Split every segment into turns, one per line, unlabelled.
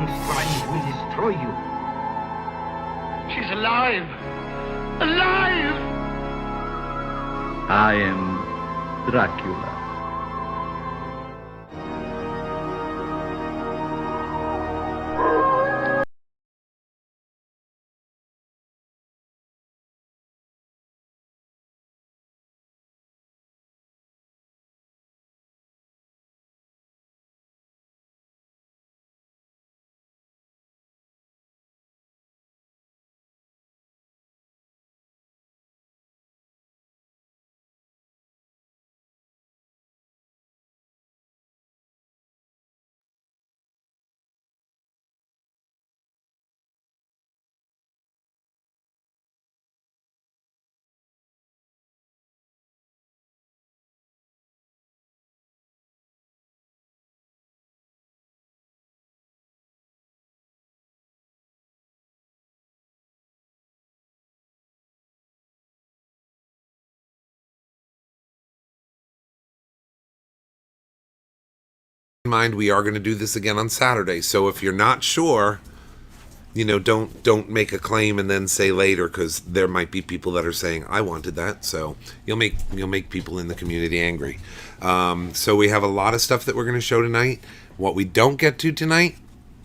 strike will destroy you.
She's alive! Alive!
I am Dracula.
Mind, we are going to do this again on Saturday, so if you're not sure, don't make a claim and then say later, because there might be people that are saying I wanted that, so you'll make people in the community angry. So we have a lot of stuff that we're going to show tonight. What we don't get to tonight,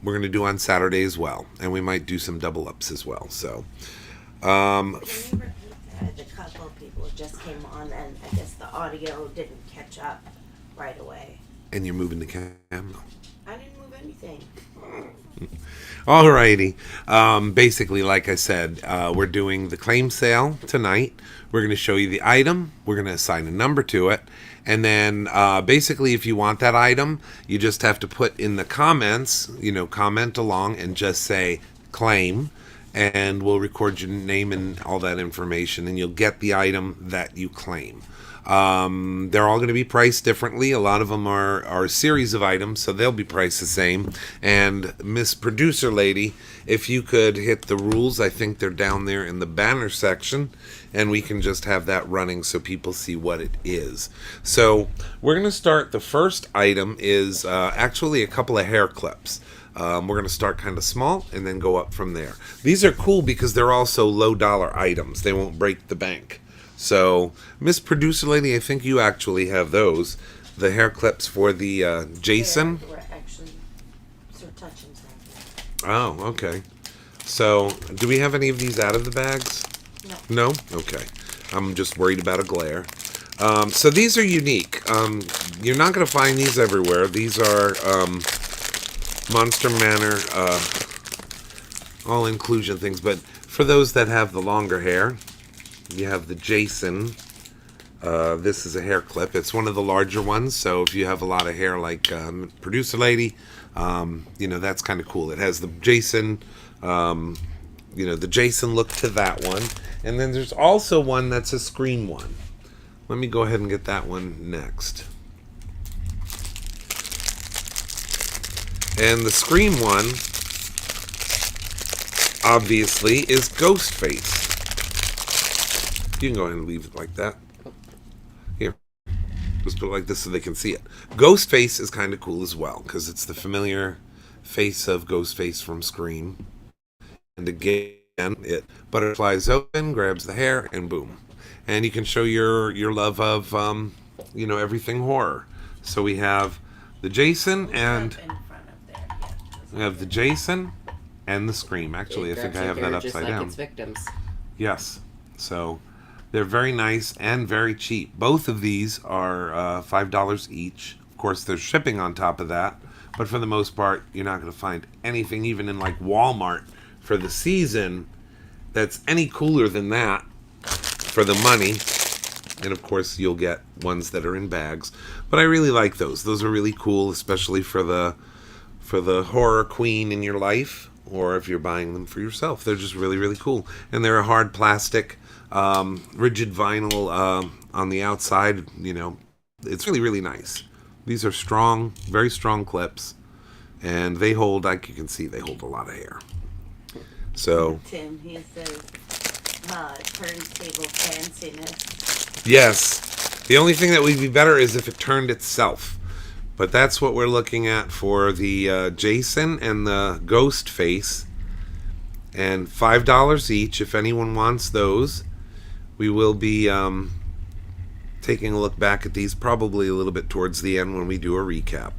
we're going to do on Saturday as well, and we might do some double ups as well. So
Can you repeat that? A couple of people just came on, and I guess the audio didn't catch up right away.
And you're moving the camera.
I didn't move anything.
Alrighty. Basically, like I said, we're doing the claim sale tonight. We're going to show you the item. We're going to assign a number to it. And then basically, if you want that item, you just have to put in the comments, comment along and just say claim. And we'll record your name and all that information. And you'll get the item that you claim. They're all going to be priced differently. A lot of them are a series of items, so they'll be priced the same. And Miss Producer Lady, if you could hit the rules, I think they're down there in the banner section, and we can just have that running so people see what it is. So we're going to start. The first item is actually a couple of hair clips. We're going to start kind of small and then go up from there. These are cool because they're also low dollar items. They won't break the bank. So, Miss Producer Lady, I think you actually have those. The hair clips for the Jason.
We're actually Sir Touching's right here.
Oh, okay. So, do we have any of these out of the bags?
No.
No? Okay. I'm just worried about a glare. So these are unique. You're not going to find these everywhere. These are Monster Manor all inclusion things. But for those that have the longer hair, you have the Jason. This is a hair clip. It's one of the larger ones, so if you have a lot of hair like Producer Lady, that's kind of cool. It has the Jason, the Jason look to that one. And then there's also one that's a screen one. Let me go ahead and get that one next. And the screen one, obviously, is Ghostface. You can go ahead and leave it like that. Here. Just put it like this so they can see it. Ghostface is kind of cool as well, because it's the familiar face of Ghostface from Scream. And again, it butterflies open, grabs the hair, and boom. And you can show your love of, everything horror. So we have the Jason and... We have the Jason and the Scream. Actually, I think I have that upside
just like
down.
its victims.
Yes. So... they're very nice and very cheap. Both of these are $5 each. Of course, there's shipping on top of that. But for the most part, you're not going to find anything, even in like Walmart for the season, that's any cooler than that for the money. And of course, you'll get ones that are in bags. But I really like those. Those are really cool, especially for the horror queen in your life, or if you're buying them for yourself. They're just really, really cool. And they're a hard plastic, rigid vinyl on the outside. It's really, really nice. These are strong, very strong clips, and they hold, like you can see, they hold a lot of hair. So
Tim, he says, turntable fanciness.
yes, the only thing that would be better is if it turned itself, But that's what we're looking at for the Jason and the Ghost Face. And $5 each if anyone wants those. We will be taking a look back at these probably a little bit towards the end when we do a recap.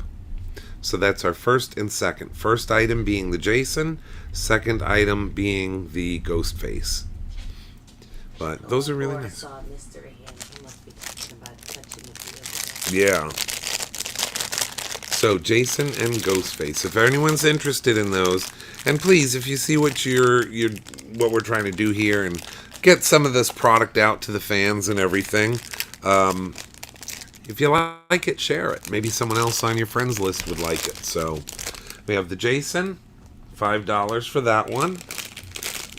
So that's our first and second. First item being the Jason, second item being the Ghost Face. But those are really nice.
Saw mystery hand. He must be talking about touching the
Yeah. So Jason and Ghostface. If anyone's interested in those, and please, if you see what what we're trying to do here and get some of this product out to the fans and everything, if you like it, share it. Maybe someone else on your friends list would like it. So we have the Jason, $5 for that one.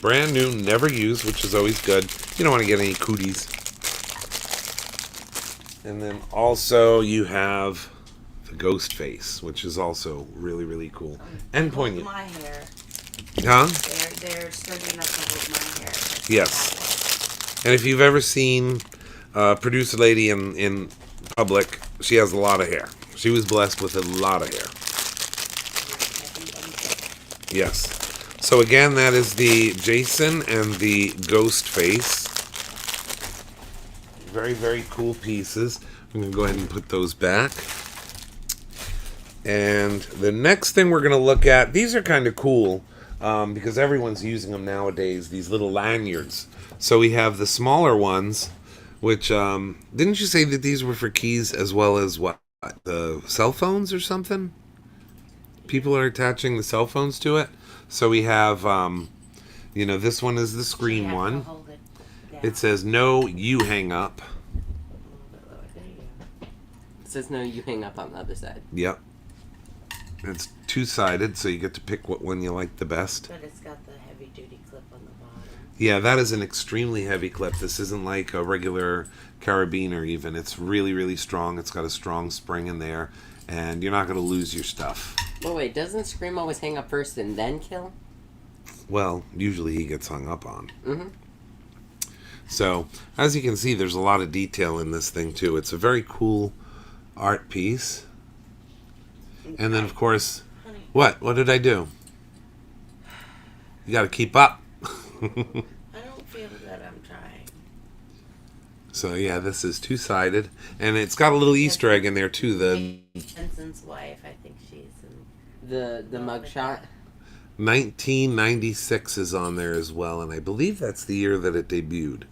Brand new, never used, which is always good. You don't want to get any cooties. And then also you have the Ghost Face, which is also really, really cool. And poignant.
My hair.
Huh?
They're sturdy enough to hold my hair.
Yes. And if you've ever seen Producer Lady in public, she has a lot of hair. She was blessed with a lot of hair. Yes. So again, that is the Jason and the Ghost Face. Very, very cool pieces. I'm going to go ahead and put those back. And the next thing we're going to look at, these are kind of cool because everyone's using them nowadays, these little lanyards. So we have the smaller ones, which, didn't you say that these were for keys as well as what? The cell phones or something? People are attaching the cell phones to it. So we have, this one is the screen one. It says, no, you hang up.
It says, no, you hang up on the other side.
Yep. It's two-sided, so you get to pick what one you like the best.
But it's got the heavy-duty clip on the bottom.
Yeah, that is an extremely heavy clip. This isn't like a regular carabiner even. It's really, really strong. It's got a strong spring in there, and you're not going to lose your stuff.
Well, wait, doesn't Scream always hang up first and then kill?
Well, usually he gets hung up on.
Mm-hmm.
So, as you can see, there's a lot of detail in this thing, too. It's a very cool art piece. And then, of course, what? What did I do? You got to keep up.
I don't feel that I'm trying.
So, yeah, this is two-sided. And it's got a little Easter egg in there, too. The
Benson's wife, I think she's in...
The mugshot?
1996 is on there as well, and I believe that's the year that it debuted.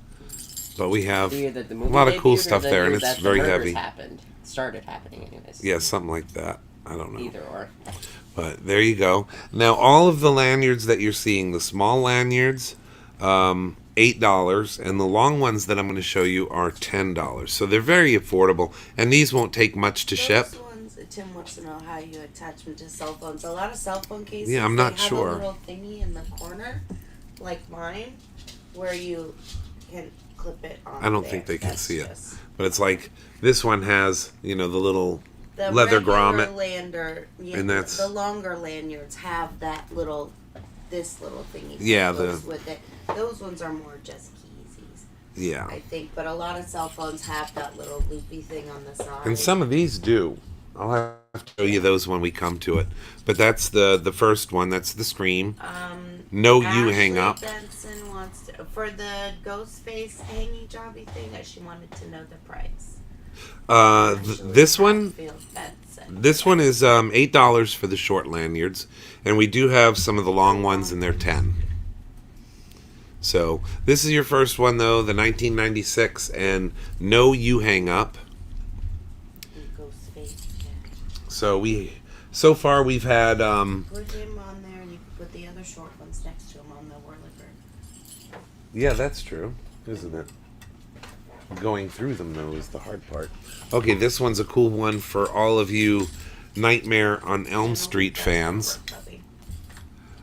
But we have
The year that the
a
movie
lot of cool
debuted, or
stuff
the
there,
year
and it's
that the
very
murders
heavy.
Started happening anyways.
Yeah, something like that. I don't know.
Either or.
But there you go. Now, all of the lanyards that you're seeing, the small lanyards, $8, and the long ones that I'm going to show you are $10. So they're very affordable, and these won't take much to ship.
Those ones, Tim wants to know how you attach them to cell phones. A lot of cell phone cases,
Yeah, I'm not
they have
sure.
a little thingy in the corner, like mine, where you can clip it on.
I don't
there.
think they can
That's
see it.
just-
But it's like, this one has, the little
The
leather
regular
grommet.
Lander, yeah,
and that's-
the longer lanyards have this little thingy.
Yeah,
that goes with it. Those ones are more just keysies,
Yeah.
I think. But a lot of cell phones have that little loopy thing on the side.
And some of these do. I'll have to show you those when we come to it. But that's the first one. That's the Scream. No, you hang up.
Benson wants to, for the ghost face hanging jobby thing. She wanted to know the price.
This one.
Hatfield Benson.
This one is $8 for the short lanyards, and we do have some of the long ones, and they're $10. So this is your first one, though, the 1996, and no, you hang up.
Ghost face.
So far we've had
Put him on there, and you can put the other short ones next to him on the Whirligig.
yeah, that's true, isn't it? Going through them, though, is the hard part. Okay, this one's a cool one for all of you Nightmare on Elm Street fans.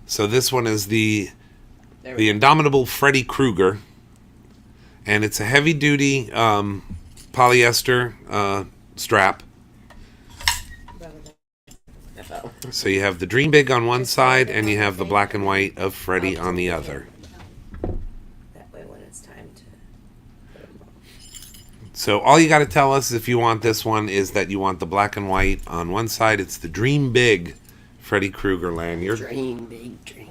So this one is the Indomitable Freddy Krueger, and it's a heavy-duty polyester strap. So you have the Dream Big on one side, and you have the black and white of Freddy on the other.
That way when it's time to put him on.
So all you got to tell us if you want this one is that you want the black and white. On one side, it's the Dream Big Freddy Krueger lanyard.
Dream, big dream.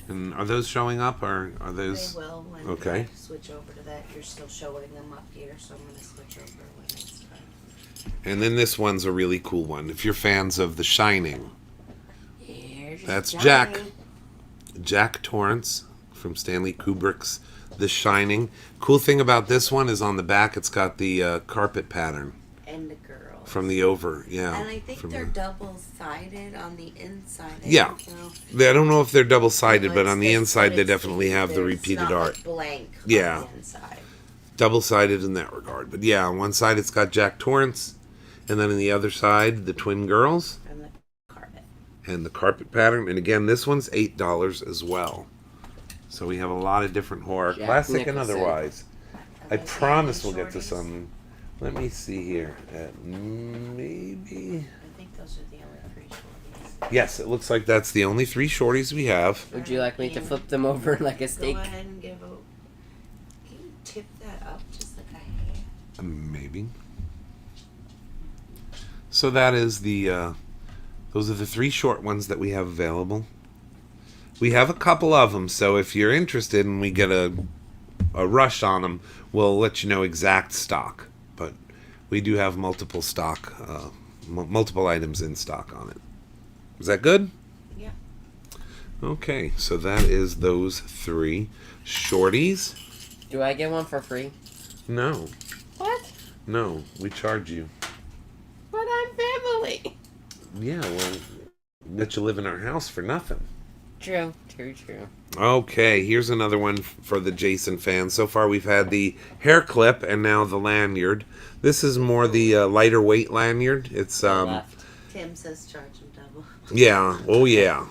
And are those showing up, or are
They
those?
will when
Okay.
I switch over to that. You're still showing them up here, so I'm going to switch over when it's time.
And then this one's a really cool one. If you're fans of The Shining,
Here's
that's
Johnny.
Jack Torrance from Stanley Kubrick's The Shining. Cool thing about this one is on the back, it's got the carpet pattern
And the girls.
from the over. Yeah.
And I think
from
they're
the-
double-sided on the inside.
Yeah. I don't know if they're double sided, but
It's
on the
this,
inside
but
they
it's
definitely have the
it's
repeated
not
art.
like blank
Yeah.
on the inside.
Double sided in that regard. But yeah, on one side it's got Jack Torrance, and then on the other side, the twin girls
And the carpet.
and the carpet pattern. And again, this one's $8 as well. So we have a lot of different horror,
Jack
classic and
Nicholson.
otherwise.
Are
I
those
promise we'll
Manor
get to
shorties?
some. Let me see here. Maybe.
I think those are the only 3 shorties.
Yes, it looks like that's the only 3 shorties we have.
Would you like me to flip them over like a steak?
Go ahead and give a. Can you tip that up just like I have?
Maybe. So that is the. Those are the 3 short ones that we have available. We have a couple of them, so if you're interested and we get a rush on them, we'll let you know exact stock. But we do have multiple stock, multiple items in stock on it. Is that good?
Yeah.
Okay, so that is those 3 shorties.
Do I get one for free?
No,
What?
no, we charge you.
But I'm family.
Yeah, well, let you live in our house for nothing.
True.
Okay, here's another one for the Jason fans. So far we've had the hair clip and now the lanyard. This is more the lighter weight lanyard. It's
Left.
Tim says charge him double.
yeah, oh yeah.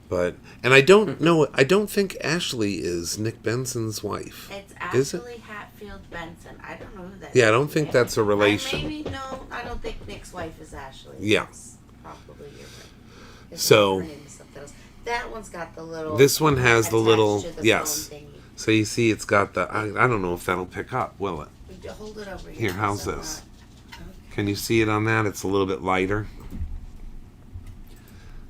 But and I don't know. I don't think Ashley is Nick Benson's wife.
It's
Is it?
actually Hatfield Benson. I don't know who that is.
Yeah, I don't think that's a relation.
Maybe, no, I don't think Nick's wife is Ashley.
Yeah.
That's probably you're right. His
So-
name is something else. That one's got the little.
This one has the
attached
little
to the
yes.
phone thingy.
So you see, it's got the. I don't know if that'll pick up. Will it?
You hold it over
Here, how's
so
this?
not-
Can you see it on that? It's a little bit lighter.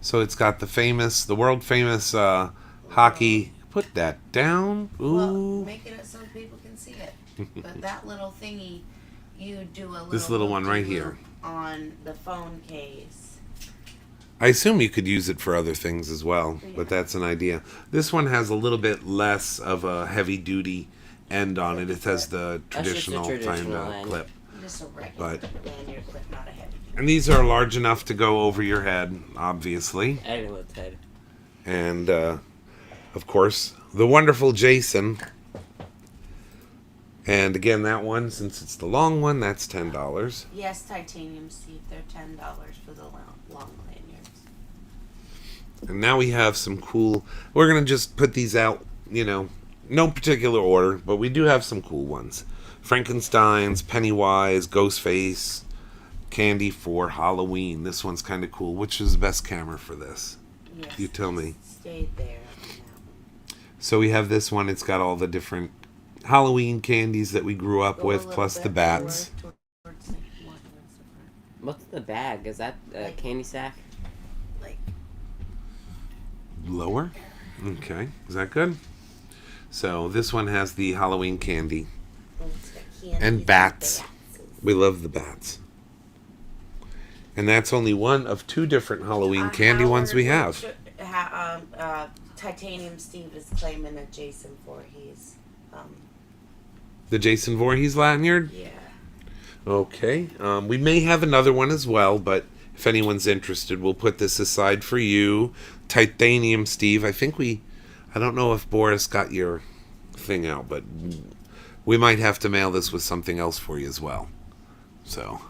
So it's got the world famous hockey. Put that down.
Well,
Ooh.
making it so people can see it. But that little thingy, you do a little.
This little one right here.
loop on the phone case.
I assume you could use it for other things as well,
Yeah.
but that's an idea. This one has a little bit less of a heavy duty end on it. It has the
That's just a
traditional kind
traditional
of
end.
clip.
Just a regular
But-
lanyard clip, not a heavy.
And these are large enough to go over your head, obviously.
I know what's head.
And, of course, the wonderful Jason. And again, that one, since it's the long one, that's $10.
Yes, titanium, Steve. They're $10 for the long lanyards.
And now we have some cool. We're going to just put these out, no particular order, but we do have some cool ones. Frankenstein's, Pennywise, Ghostface, Candy for Halloween. This one's kind of cool. Which is the best camera for this?
Yes,
You tell me.
Stayed there on that one.
So we have this one. It's got all the different Halloween candies that we grew up
Go a
with,
little
plus
bit
the bats.
lower towards the more towards the front.
What's the bag? Is that a
Like-
candy sack?
Like
Lower? Okay. Is that good? So this one has the Halloween candy.
it's got candy
And bats.
bats.
We love the bats. And that's only one of 2 different Halloween candy ones we have.
Titanium Steve is claiming a Jason Voorhees.
The Jason Voorhees lanyard?
Yeah.
Okay. We may have another one as well, but if anyone's interested, we'll put this aside for you. Titanium Steve. I don't know if Boris got your thing out, but we might have to mail this with something else for you as well. So,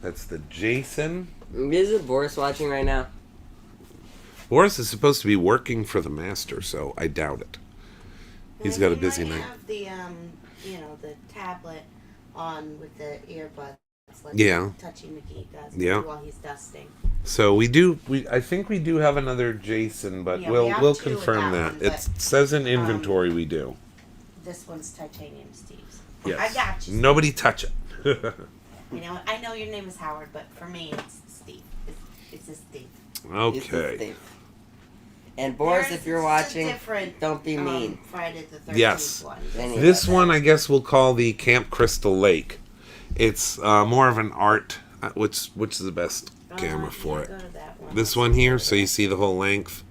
that's the Jason.
Is it Boris watching right now?
Boris is supposed to be working for the master, so I doubt it. He's got a busy
He might
night.
have the the tablet on with the earbuds, like
Yeah.
Touchy McGee does.
Yeah.
While he's dusting.
So I think we do have another Jason, but
Yeah, we
we'll
have
we'll
2 with
confirm
that
that.
one,
It says in inventory we do.
This one's Titanium Steve's.
Yes.
I got you.
Nobody touch it.
You know, I know your name is Howard, but for me, it's Steve. It's a Steve.
Okay.
And Boris,
There's
if you're
just a
watching,
different,
don't be mean.
Friday the 13th
Yes.
one.
Anyway.
This one, I guess, we'll call the Camp Crystal Lake. It's more of an art. Which is the best camera for it?
Go to that one.
This one here, so you see the whole length.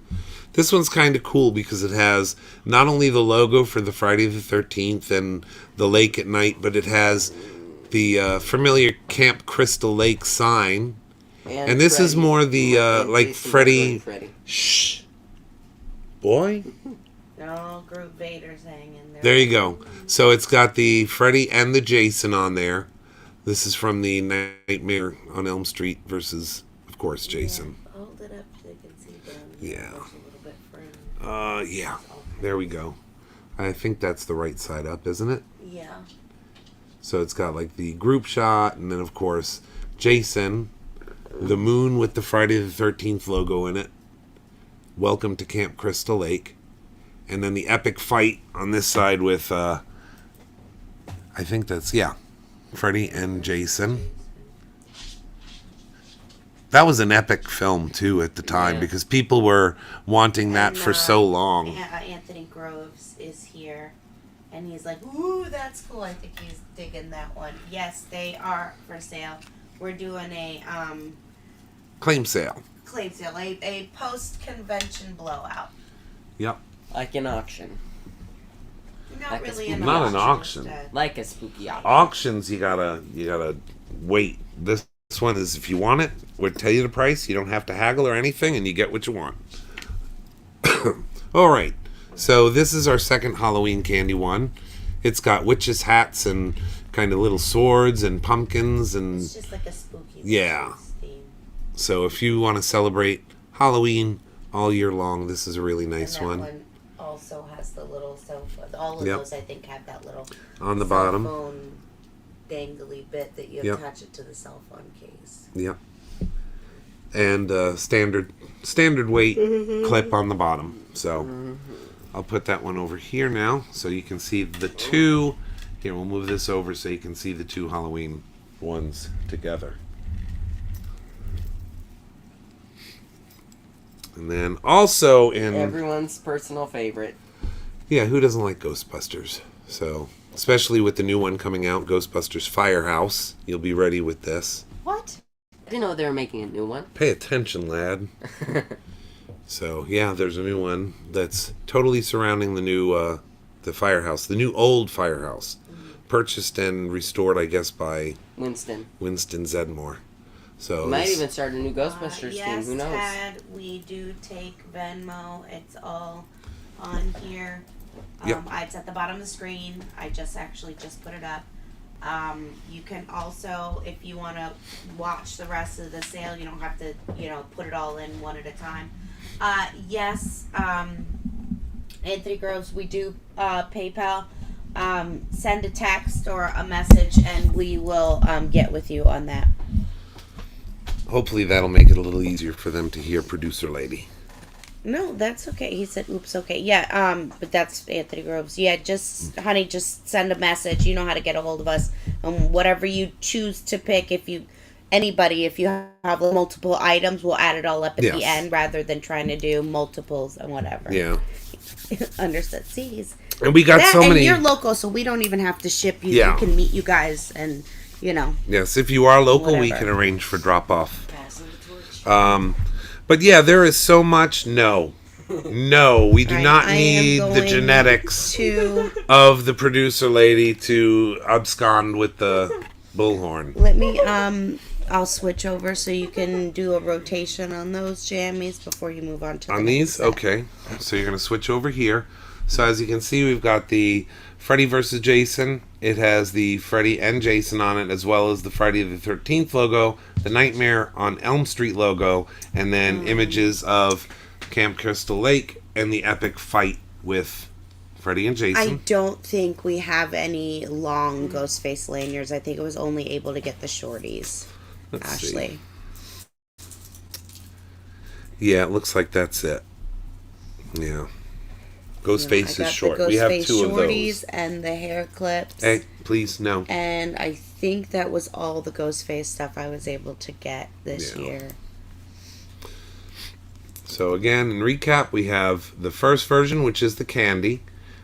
This one's kind of cool because it has not only the logo for the Friday the 13th and the lake at night, but it has the familiar Camp Crystal Lake sign. And this is more the, like, Freddy. Shh. Boy?
No, Groot Vader's hanging there.
There you go. So it's got the Freddy and the Jason on there. This is from the Nightmare on Elm Street versus, of course, Jason.
Yeah. Hold it up so you can see them.
Yeah.
A little bit further.
Yeah. There we go. I think that's the right side up, isn't it?
Yeah.
So it's got like the group shot, and then of course Jason, the moon with the Friday the 13th logo in it. Welcome to Camp Crystal Lake. And then the epic fight on this side with, I think that's, Freddy and Jason. That was an epic film, too, at the time, because people were wanting that
And,
for so long.
Anthony Groves is here. And he's like, ooh, that's cool. I think he's digging that one. Yes, they are for sale. We're doing a
Claim sale.
claim sale, a post-convention blowout.
Yep.
Like an auction.
Not
Like a
really
spooky
an
Not an auction.
instead.
Like a spooky auction.
Auctions, you gotta wait. This one is, if you want it, we'll tell you the price. You don't have to haggle or anything, and you get what you want. All right. So this is our second Halloween candy one. It's got witches' hats and kind of little swords and pumpkins, and
It's just like a spooky
Yeah.
theme.
so if you want to celebrate Halloween all year long, this is a really nice
And that
one.
also has the little cell phone. All of
Yep.
those, I think, have that little
On the
cell
bottom.
phone dangly bit that you
Yep.
attach it to the cell phone case.
Yep. And standard weight clip on the bottom. So I'll put that one over here now so you can see the two. Here, we'll move this over so you can see the two Halloween ones together. And then also in...
Everyone's personal favorite.
Yeah, who doesn't like Ghostbusters? So, especially with the new one coming out, Ghostbusters Firehouse, you'll be ready with this.
What? I didn't know they were making a new one.
Pay attention, lad. So, yeah, there's a new one that's totally surrounding the new, the firehouse, the new old firehouse. Purchased and restored, I guess, by
Winston.
Winston Zedmore. So,
Might
this-
even start a new Ghostbusters
Yes,
team. Who knows?
Tad, we do take Venmo. It's all on here.
Yep.
It's at the bottom of the screen. I just put it up. You can also, if you want to watch the rest of the sale, you don't have to, put it all in one at a time. Yes, Anthony Groves, we do PayPal. Send a text or a message, and we will get with you on that.
hopefully that'll make it a little easier for them to hear Producer Lady.
No, that's okay. He said, oops, okay. Yeah, but that's Anthony Groves. Yeah, just send a message. You know how to get a hold of us. Whatever you choose to pick, if you have multiple items, we'll add it all up at
Yes.
the end rather than trying to do multiples and whatever.
Yeah.
Understood. See, he's...
And we got so many...
And you're local, so we don't even have to ship you.
Yeah.
We can meet you guys and,
Yes, if you are local, we
Whatever.
can arrange for drop-off.
Passing the torch.
But yeah, there is so much. No, we do not
I am
need the
going
genetics
to...
of the Producer Lady to abscond with the bullhorn.
Let me, I'll switch over so you can do a rotation on those jammies before you move on to the
On
next
these?
set.
Okay. So you're going to switch over here. So as you can see, we've got the Freddy vs. Jason. It has the Freddy and Jason on it, as well as the Friday the 13th logo, the Nightmare on Elm Street logo, and then images of Camp Crystal Lake and the epic fight with Freddy and
I
Jason.
don't think we have any long Ghostface lanyards. I think it was only able to get the shorties.
Let's see.
Ashley.
Yeah, it looks like that's it. Yeah. Ghostface
I got
is short.
The
We have
Ghostface
two of
shorties
those.
and the hair clips.
Hey, please, no.
And I think that was all the Ghostface stuff I was able to get this
Yeah.
year.
So again, in recap, we have the first version, which is the candy.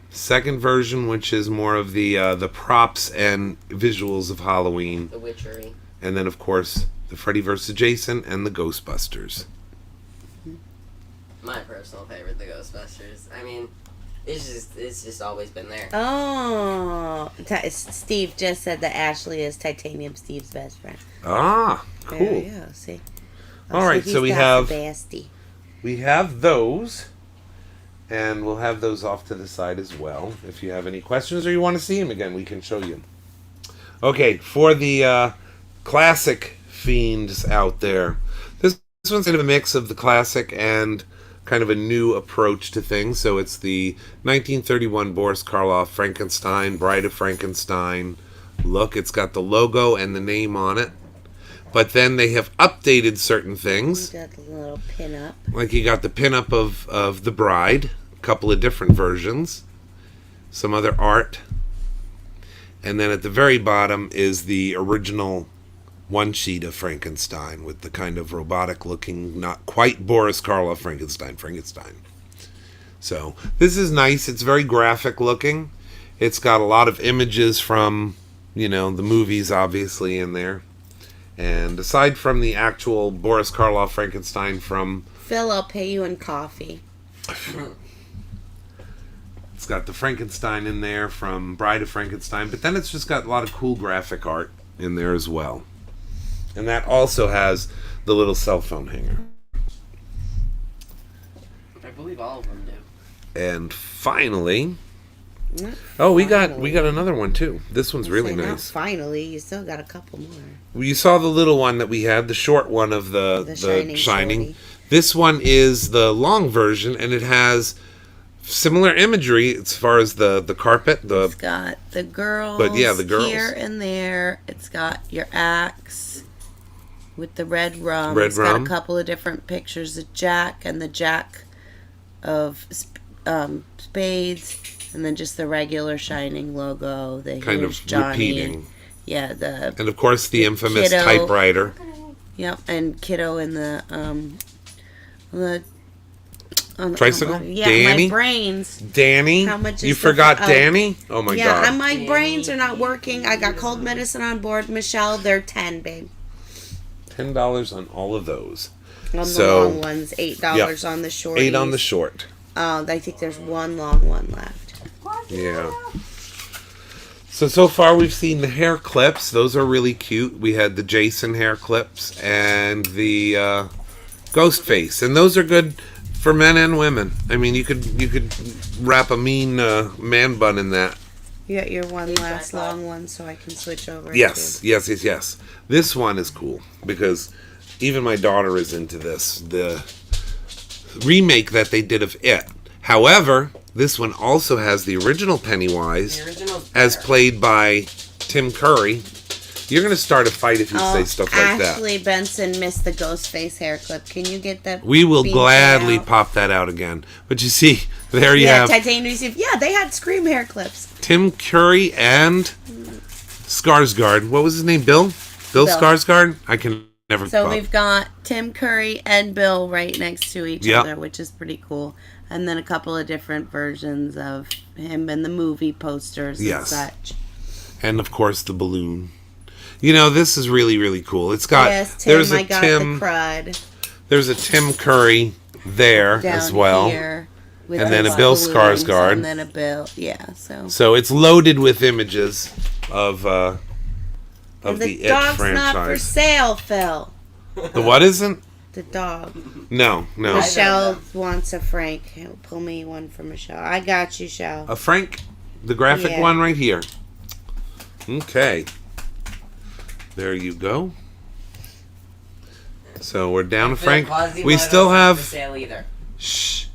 Second version, which is more of the props and visuals of Halloween.
The witchery.
And then, of course, the Freddy vs. Jason and the Ghostbusters.
My personal favorite, the Ghostbusters. I mean, it's just always been there.
Oh, Steve just said that Ashley is Titanium Steve's best friend.
Ah,
There
cool.
we go. See.
All right,
he's
so we
got
have
the bestie.
we have those, and we'll have those off to the side as well. If you have any questions or you want to see them again, we can show you. Okay, for the classic fiends out there, this one's kind of a mix of the classic and kind of a new approach to things. So it's the 1931 Boris Karloff Frankenstein, Bride of Frankenstein look. It's got the logo and the name on it. But then they have updated certain things.
You got the little pin up.
Like you got the pinup of the bride, a couple of different versions, some other art. And then at the very bottom is the original one sheet of Frankenstein with the kind of robotic looking, not quite Boris Karloff Frankenstein. So this is nice. It's very graphic looking. It's got a lot of images from, the movies obviously in there. And aside from the actual Boris Karloff Frankenstein from...
Phil, I'll pay you in coffee.
It's got the Frankenstein in there from Bride of Frankenstein, but then it's just got a lot of cool graphic art in there as well. And that also has the little cell phone hanger.
I believe all of them do.
And finally...
Not
Oh, we got
finally.
another one too. This one's really
Not
nice.
finally, you still got a couple more.
Well, you saw the little one that we had, the short one of the
Shining
Shining.
Shorty.
This one is the long version, and it has similar imagery as far as the carpet.
It's got the girls,
But yeah, the girls.
here and there. It's got your axe with the red rum.
Red
It's
rum.
got a couple of different pictures of Jack and the Jack of spades, and then just the regular Shining logo. The
kind
Here's
of
Johnny.
repeating.
Yeah, the
And of course, the infamous
kiddo.
typewriter.
Yep, and Kiddo in the
Tricycle?
yeah,
Danny?
my brains.
Danny?
How much is
You
the-
forgot
oh.
Danny? Oh my
Yeah,
god.
and my brains are not working. I got cold medicine on board, Michelle. They're 10, babe.
$10 on all of those.
On
So-
the long ones, $8 on the short.
8 on the short.
I think there's one long one left.
Yeah. So far we've seen the hair clips. Those are really cute. We had the Jason hair clips and the ghost face. And those are good for men and women. I mean, you could wrap a mean man bun in that.
You got your one
Please
last
back up.
long one, so I can switch over.
Yes,
to-
yes. This one is cool because even my daughter is into this. The remake that they did of It. However, this one also has the original Pennywise
The original's
as
better.
played by Tim Curry. You're going to start a fight if you say stuff like that.
Ashley Benson missed the ghost face hair clip. Can you get that?
We will
beat
gladly
out?
pop that out again. But you see, there you
Yeah,
have
Titanium Steve. Yeah, they had Scream hair clips.
Tim Curry and Skarsgård. What was his name? Bill
Bill.
Skarsgård? I can never
So
pop.
we've got Tim Curry and Bill right next to each
Yep.
other, which is pretty cool. And then a couple of different versions of him in the movie posters and
Yes.
such.
And of course the balloon. This is really, really cool. It's got
Yes, Tim,
there's a
I got
Tim
the crud
there's a Tim Curry there
down
as well.
here. With
And then
the
a Bill
balloons,
Skarsgård.
And then a Bill, yeah, so.
So it's loaded with images of
And
the
the
It
dog's not for
franchise.
sale, Phil.
The what isn't?
The dog.
No.
Michelle wants a Frank. Pull me one for Michelle. I got you, Shell.
A Frank, the graphic
Yeah.
one right here. Okay. There you go. So we're down to Frank.
Quasimodo's
We still
not
have
for sale either.
shh,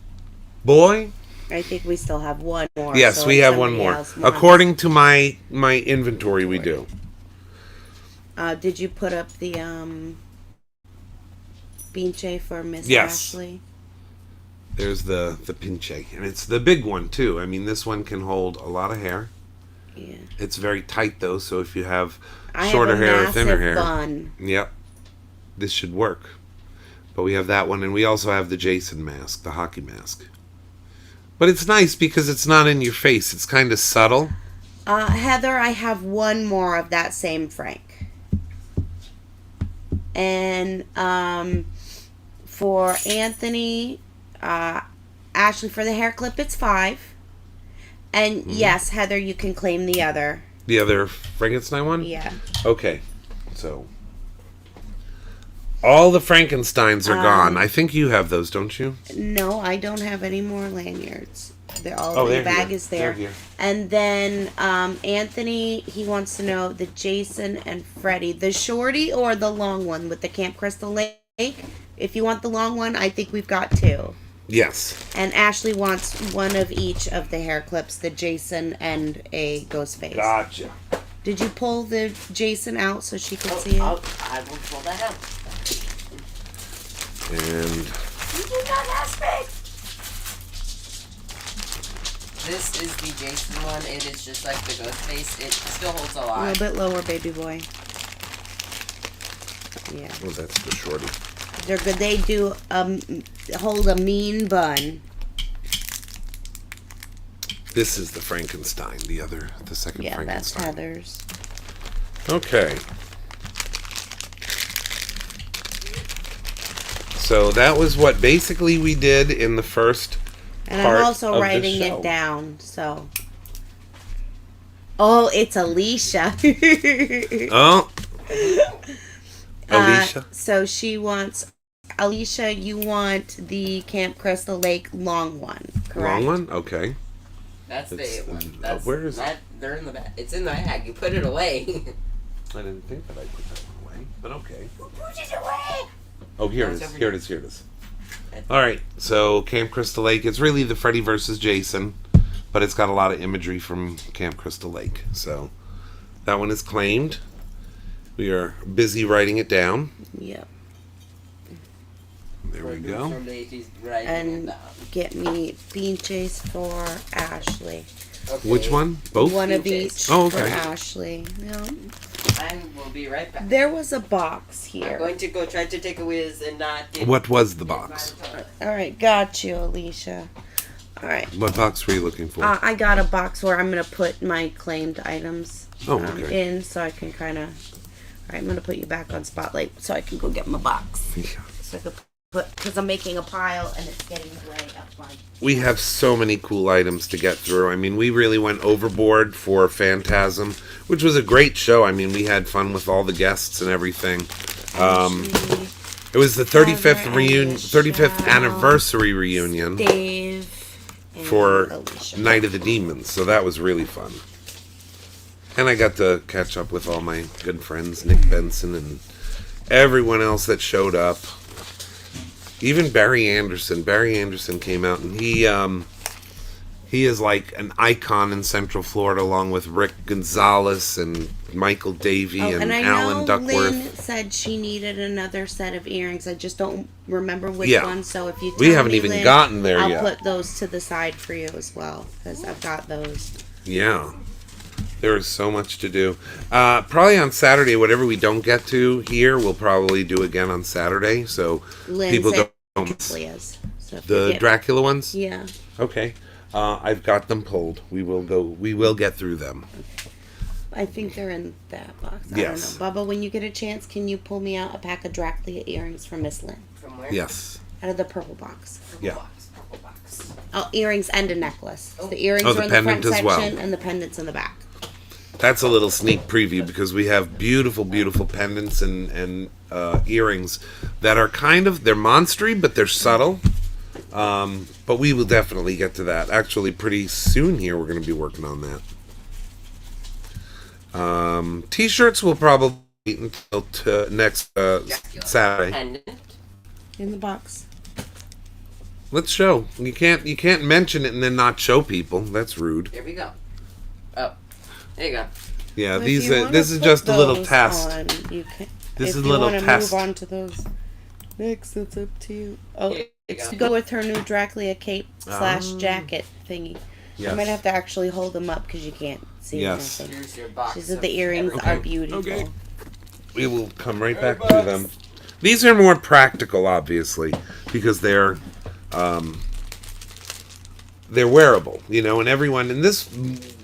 boy.
I think we still have one more.
Yes,
so
we
if
have one
somebody
more.
else wants-
According to my inventory, we do.
Did you put up the Beanchay for Miss
Yes.
Ashley?
There's the pinche, and it's the big one too. I mean, this one can hold a lot of hair.
Yeah.
It's very tight though, so if you have
I
shorter
have a
hair or thinner
massive
hair,
bun.
yep, this should work. But we have that one, and we also have the Jason mask, the hockey mask. But it's nice because it's not in your face. It's kind of subtle.
Heather, I have one more of that same Frank. And for Anthony, Ashley, for the hair clip, it's 5. And yes, Heather, you can claim the other.
The other Frankenstein one?
Yeah.
Okay, so all the Frankensteins are gone. I think you have those, don't you?
No, I don't have any more lanyards. They're all
Oh,
the
they're
bag
here.
is there.
They're here.
And then Anthony, he wants to know the Jason and Freddy, the shorty or the long one with the Camp Crystal Lake. If you want the long one, I think we've got 2.
Yes.
And Ashley wants one of each of the hair clips, the Jason and a ghost face.
Gotcha.
Did you pull the Jason out so she could see it?
I will pull that out.
And
You did not ask me.
This is the Jason one. It is just like the ghost face. It still holds a
A
lot.
little bit lower, baby boy. Yeah.
well, that's the shorty.
They're good. They do hold a mean bun.
This is the Frankenstein. The second
Yeah, that's
Frankenstein.
Heather's.
Okay. So that was what basically we did in the first
And
part
I'm also
of the
writing
show.
it down, so. Oh, it's Alicia.
Oh. Alicia.
So she wants, Alicia, you want the Camp Crystal Lake long one, correct?
Long one? Okay.
That's the
It's-
one. That's,
where is it?
that? They're in the bag. It's in the bag. You put it away.
I didn't think that I put that one away, but okay.
Put it away.
Oh, here
No,
it
it's
is.
over
Here it
here.
is. Here it is. All right. So Camp Crystal Lake. It's really the Freddy versus Jason, but it's got a lot of imagery from Camp Crystal Lake. So that one is claimed. We are busy writing it down.
Yep.
There we go.
And get me bean chase for Ashley.
Okay.
Which one? Both?
One of
Bean
each
chase.
Oh,
for
okay.
Ashley. Yep.
I will be right back.
There was a box
I'm
here.
going to go try to take a whiz and not get.
What was the box?
All right, got you, Alicia. All right.
What box were you looking for?
I got a box where I'm gonna put my claimed items
Oh, okay.
in, so I can kind of. All right, I'm gonna put you back on spotlight, so I can go get my box.
Yeah.
So I can put, because I'm making a pile and it's getting way up my.
We have so many cool items to get through. I mean, we really went overboard for Phantasm, which was a great show. I mean, we had fun with all the guests and everything.
Ashley,
It was the 35th
Heather,
reunion,
and
35th
Michelle,
anniversary reunion
Dave. And
for
Alicia.
Night of the Demons, so that was really fun. And I got to catch up with all my good friends, Nick Benson and everyone else that showed up. Even Barry Anderson. Barry Anderson came out, and he is like an icon in Central Florida, along with Rick Gonzalez and Michael Davey
Oh,
and
and I
Alan
know
Duckworth.
Lynn said she needed another set of earrings. I just don't remember which
Yeah.
one. So if you tell
We haven't
me,
even
Lynn,
gotten there
I'll
yet.
put those to the side for you as well, because I've got those.
Yeah. There is so much to do. Probably on Saturday, whatever we don't get to here, we'll probably do again on Saturday. So
Lynn
people
said
don't.
Julia's. So if you
The
get-
Dracula ones?
Yeah.
Okay. I've got them pulled. We will get through them.
I think they're in that box. I
Yes.
don't know. Bubba, when you get a chance, can you pull me out a pack of Dracula earrings for Miss Lynn?
From where?
Yes.
Out of the purple box.
Purple
Yeah.
box. Purple box.
Oh, earrings and a necklace. The earrings
Oh, the
are in the front
pendant as well.
section and the pendants in the back.
That's a little sneak preview because we have beautiful, beautiful pendants and earrings that are they're monstery, but they're subtle. But we will definitely get to that. Actually, pretty soon here, we're going to be working on that. T-shirts will probably wait until next Saturday.
Pendant.
In the box.
Let's show. You can't mention it and then not show people. That's rude.
Here we go. Oh, there you go.
Yeah,
If
these
you
are,
wanna
this is
put
just a little
those
test.
on, you can,
This
if
is a
you
little
wanna
test.
move on to those next, it's up to you. Oh, It's to go with her new Dracula cape slash jacket thingy.
Yes.
I might have to actually hold them up because you can't see
Yes.
anything.
Here's your box.
She said the earrings are beautiful.
Okay. We will come right back to them. These are more practical, obviously, because they're wearable, you know, and everyone. And this,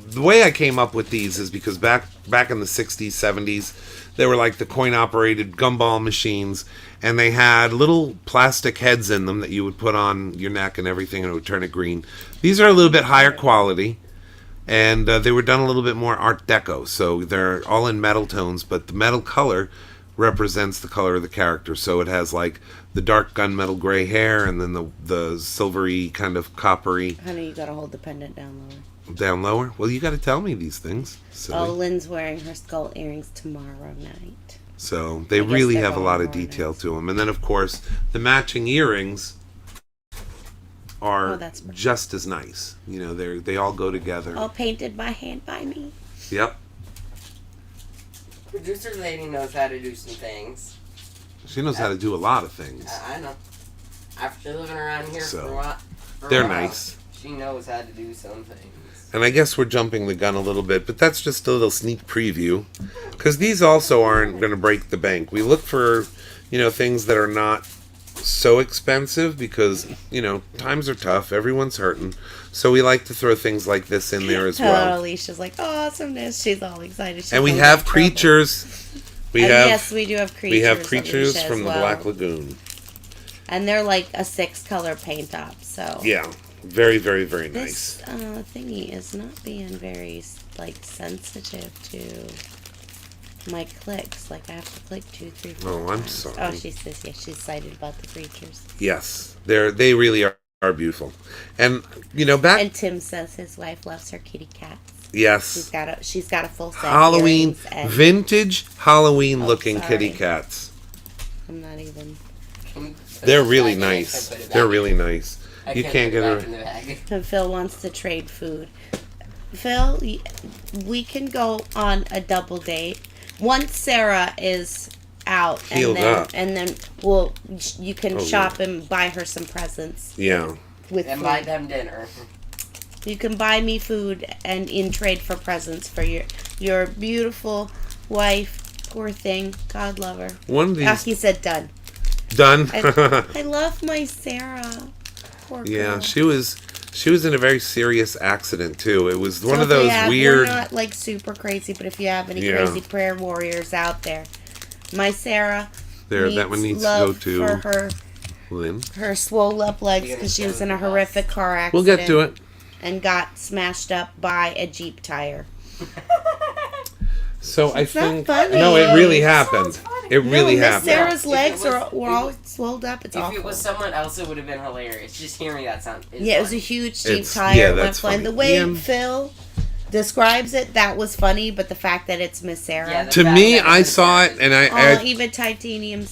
the way I came up with these is because back in the 60s, 70s, they were like the coin-operated gumball machines, and they had little plastic heads in them that you would put on your neck and everything, and it would turn it green. These are a little bit higher quality, and they were done a little bit more Art Deco, so they're all in metal tones, but the metal color represents the color of the character. So it has like the dark gunmetal gray hair, and then the silvery kind of coppery.
Honey, you gotta hold the pendant down lower.
Down lower? Well, you got to tell me these things. Silly.
Oh, Lynn's wearing her skull earrings tomorrow night.
So they
I guess
really
they're
have a
all
lot of
ornaments.
detail to them. And then, of course, the matching earrings are
Oh, that's pretty.
just as nice. You know, they all go together.
All painted by hand by me.
Yep.
Producer lady knows how to do some things.
She knows how to do a lot of things.
I know. After living around here
So,
for a while,
they're nice.
She knows how to do some things.
And I guess we're jumping the gun a little bit, but that's just a little sneak preview. Because these also aren't going to break the bank. We look for, you know, things that are not so expensive because, you know, times are tough. Everyone's hurting. So we like to throw things like this in there as well.
Oh, Alicia's like, awesomeness. She's all excited. She's
And we
gonna
have
get in trouble.
creatures. We have
Yes, we do have creatures.
we have creatures
Alicia,
from
as
the
well.
Black Lagoon.
And they're like a 6-color paint up, so.
Yeah, very, very, very
This
nice.
thingy is not being very, like, sensitive to my clicks. Like, I have to click 2, 3, 4
Oh, I'm
times.
sorry.
Oh, she says, yeah, she's excited about the creatures.
Yes, they really are beautiful. And you know, back
And Tim says his wife loves her kitty cats.
yes,
She's got a full set.
Halloween,
earrings and-
vintage Halloween
Oh,
looking kitty
sorry.
cats.
I'm not even.
They're really
Back in, I
nice.
put it
They're
back.
really nice.
I
You can't
put
get
it
a
back in the bag.
And Phil wants to trade food. Phil, we can go on a double date once Sarah is out,
Healed
and then
up.
and then you can
Oh,
shop and buy her some presents
yeah.
with
And
food.
buy them dinner.
You can buy me food and in trade for presents for your beautiful wife. Poor thing, God love her.
One of these
He said done.
done.
I love my Sarah. Poor girl.
Yeah, she was in a very serious accident too. It was one
So
of
if we
those
have-
weird.
We're not like super crazy, but if you have any
Yeah.
crazy prayer warriors out there, my Sarah
That one needs to
love
go to
for
Lynn.
her swole up legs because she was in a horrific car
We'll
accident.
get to it.
And got smashed up by a Jeep tire.
So I
It's not
think
funny.
no, it really
It
happened. It really
no, Miss
happened.
Sarah's
If it
legs
was-
were all swelled up. It's
If
awful.
it was someone else, it would have been hilarious. Just hearing that sound. Is
Yeah, it was a
funny.
huge Jeep
It's-
tire.
yeah,
It went
that's
flying.
funny.
The way
Yeah.
Phil describes it, that was funny, but the fact that it's Miss Sarah.
Yeah,
To
That-
me,
that
I
was
saw it, and I
Even Titanium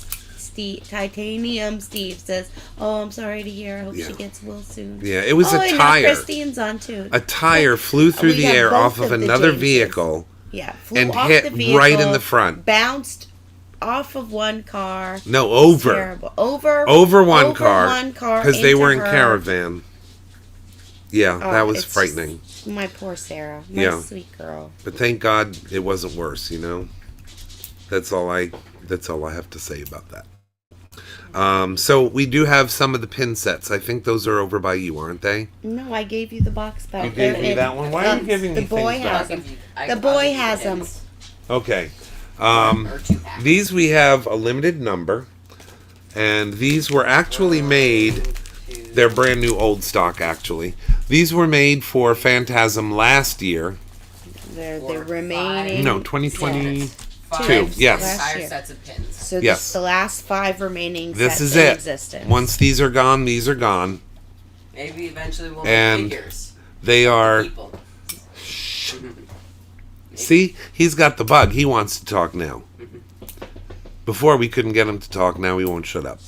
Steve says, "Oh, I'm sorry to hear. I hope
Yeah.
she gets well soon."
yeah, it was
oh,
a
and now
tire.
Christine's on too.
A tire flew through
We
the
have
air
both
off of
of the
another
Jameses.
vehicle
Yeah, flew
and
off
hit
the vehicle,
right in the front.
Bounced off of one car.
No, over
Terrible. Over
one car
one car
because they
into
were in
her.
caravan. Yeah,
Oh,
that was
it's just-
frightening.
My poor Sarah. My
Yeah.
sweet girl.
But thank God it wasn't worse. You know, that's all I have to say about that. So we do have some of the pin sets. I think those are over by you, aren't they?
No, I gave you the box back.
You gave
They're
me
in-
that one? Why are you giving
the
me
boy
things
has
back?
them. The boy has them.
Okay.
Or 2 packs.
These we have a limited number, and these were actually made. They're brand new old stock, actually. These were made for Phantasm last year.
They're the
4,
remaining.
No, 2020.
Five,
Two, yes.
Last
5
year.
sets of pins.
So this
Yes.
is the last 5 remaining
This
sets
is
in
it.
existence.
Once these are gone, these are gone.
Maybe eventually we'll
And
make figures.
They are.
People.
See, he's got the bug. He wants to talk now. Before we couldn't get him to talk. Now he won't shut up.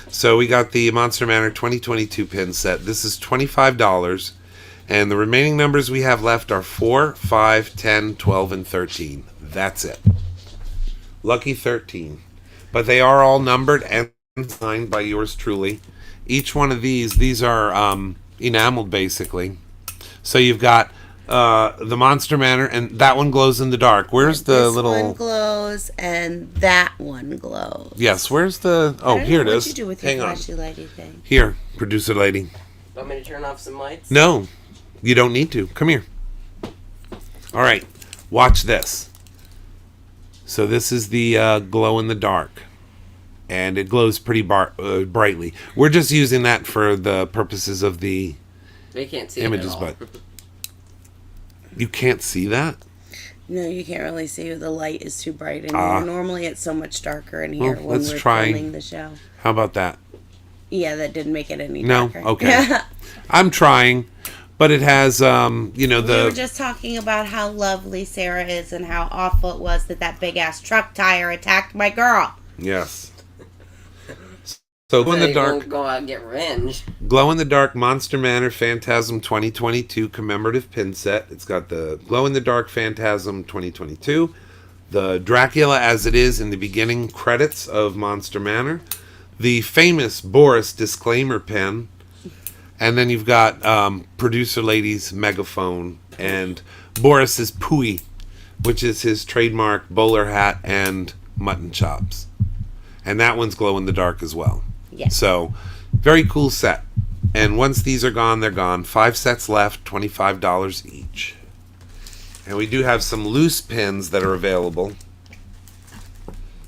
So we got the Monster Manor 2022 pin set. This is $25. And the remaining numbers we have left are 4, 5, 10, 12, and 13. That's it. Lucky 13. But they are all numbered and signed by yours truly. each one of these are enameled basically. So you've got the Monster Manor, and that one glows in the dark. Where's the
this
little
one glows and that one glows.
Yes, where's the oh, here it is.
What'd you do with
Hang
your
on.
flashy lighty thing?
Here, producer lady.
Want me to turn off some lights?
No, you don't need to. Come here. All right, watch this. So this is the glow in the dark, and it glows pretty brightly. We're just using that for the purposes of the
They can't see
images,
it at all.
but you can't see that.
No, you can't really see. The light is too bright in here. Normally, it's so much darker in here
Well,
when
let's
we're
try-
filming the show.
How about that?
Yeah, that didn't make it any
No,
darker.
okay. I'm trying, but it has
We were
the
just talking about how lovely Sarah is and how awful it was that big ass truck tire attacked my girl.
yes. So glow in the
They
dark.
won't go out and get revenge.
Glow in the Dark Monster Manor Phantasm 2022 commemorative pin set. It's got the Glow in the Dark Phantasm 2022, the Dracula as it is in the beginning credits of Monster Manor, the famous Boris disclaimer pin, and then you've got producer lady's megaphone and Boris's pooey, which is his trademark bowler hat and mutton chops, and that one's glow in the dark as well.
Yes.
So, very cool set. And once these are gone, they're gone. 5 sets left, $25 each. And we do have some loose pins that are available.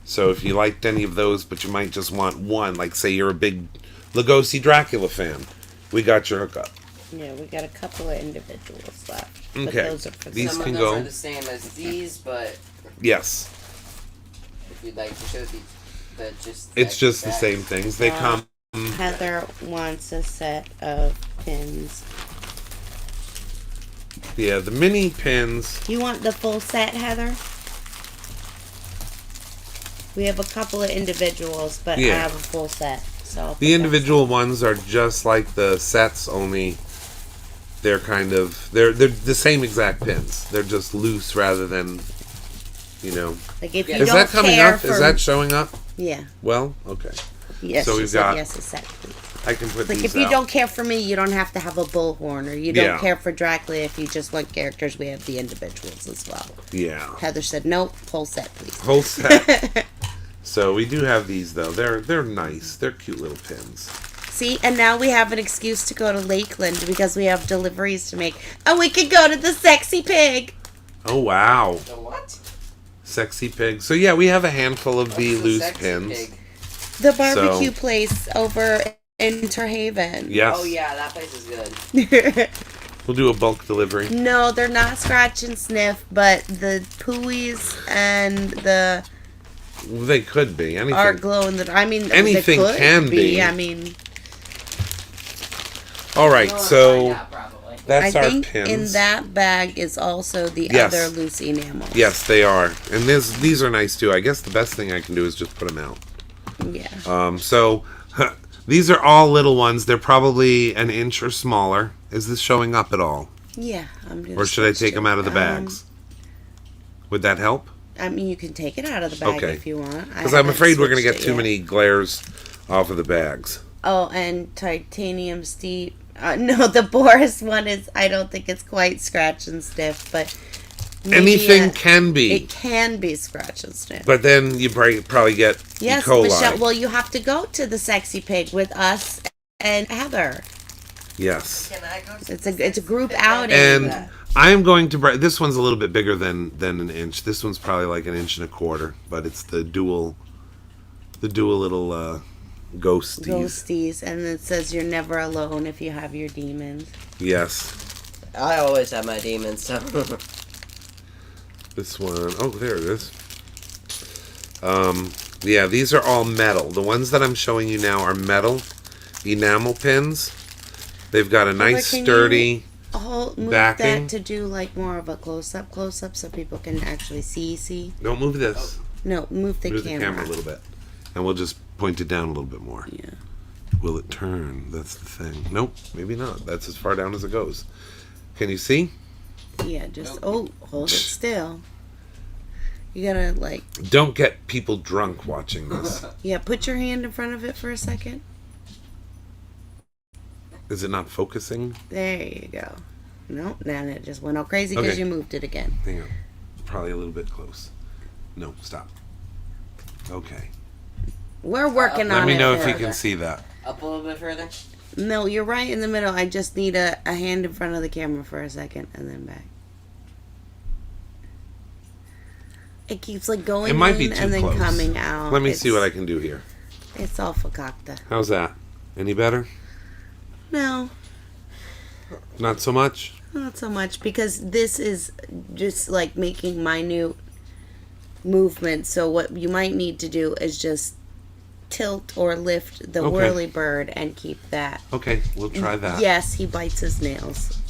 So if you liked any of those, but you might just want one, like say you're a big Lugosi Dracula fan, we got your hookup.
Yeah, we got a couple of individuals left. But
Okay.
those are for
These
Some
can
of those
go.
are the same as these, but
Yes.
if you'd like to show just
It's just the same things. They come.
Heather wants a set of pins.
Yeah, the mini pins.
You want the full set, Heather? We have a couple of individuals, but I
Yeah.
have a full set. So I'll put
The
that-
individual ones are just like the sets, only they're kind of they're the same exact pins. They're just loose rather than, you know.
Like if you
Is
don't
that coming
care
up?
for
Is that showing up?
yeah.
Well, okay.
Yes,
So
she
we've
said
got-
yes a set, please.
I can put
Like
these
if you
out.
don't care for me, you don't have to have a bullhorn, or you don't
Yeah.
care for Dracula. If you just want characters, we have the individuals as well.
Yeah.
Heather said nope, full set, please.
Whole set. So we do have these though. They're nice. They're cute little pins.
See, and now we have an excuse to go to Lakeland because we have deliveries to make. And we could go to the Sexy Pig.
Oh wow.
The what?
Sexy pig. So yeah, we have a handful of the
What's
loose
Sexy
pins.
Pig?
The barbecue place over in Terhaven.
Yes.
Oh yeah, that place is good.
We'll do a bulk delivery.
No, they're not scratch and sniff, but the pooies and the
They could be anything.
are glow in the. I mean,
Anything
they could
can be.
I mean,
All right.
We'll
So
find out, probably.
that's
I
our
think
pins.
in that bag is also the
Yes.
other loose enamels.
Yes, they are. And these are nice too. I guess the best thing I can do is just put them out.
Yeah.
So these are all little ones. They're probably an inch or smaller. Is this showing up at all?
Yeah. I'm gonna
Or should I
switch
take
to-
them out of the bags? Would that help?
I mean, you can take it out of the bag
Okay.
if you want.
Because I'm afraid we're going to get too many glares off of the bags.
Oh, and titanium steep. No, the Boris one is. I don't think it's quite scratch and sniff, but maybe
Anything can be.
It can be scratch and sniff.
But then you probably get
Yes,
E. coli.
Michelle. Well, you have to go to the Sexy Pig with us and Heather.
Yes.
Can I go?
It's a group outing.
And I am going to this one's a little bit bigger than an inch. This one's probably like an inch and a quarter, but it's the dual little ghosties.
Ghosties, and it says you're never alone if you have your demons.
Yes.
I always have my demons, so.
This one, oh, there it is. Yeah, these are all metal. The ones that I'm showing you now are metal enamel pins. They've got a nice
can you-
sturdy.
Move
Backing.
that to do like more of a close up, so people can actually see.
Don't move this.
No, move the
Move
camera.
the camera a little bit, and we'll just point it down a little bit more.
Yeah.
Will it turn? That's the thing. Nope, maybe not. That's as far down as it goes. Can you see?
Yeah, just hold it still. You gotta like
Don't get people drunk watching this.
put your hand in front of it for a second.
Is it not focusing?
There you go. Nope, then it just went all crazy because
Okay.
you moved it again.
Hang on. Probably a little bit close. No, stop. Okay.
We're working on
Let me
it.
know if you
further.
can see that.
Up a little bit further.
No, you're right in the middle. I just need a hand in front of the camera for a second and then back. It keeps like going
It might be
in
too
and then
close.
coming out.
Let me see what I can do here.
It's all fakakta.
How's that? Any better?
No,
Not so much?
not so much because this is just like making minute movements. So what you might need to do is just tilt or lift the
Okay.
whirly bird and keep that.
Okay, we'll try that.
Yes, he bites his nails.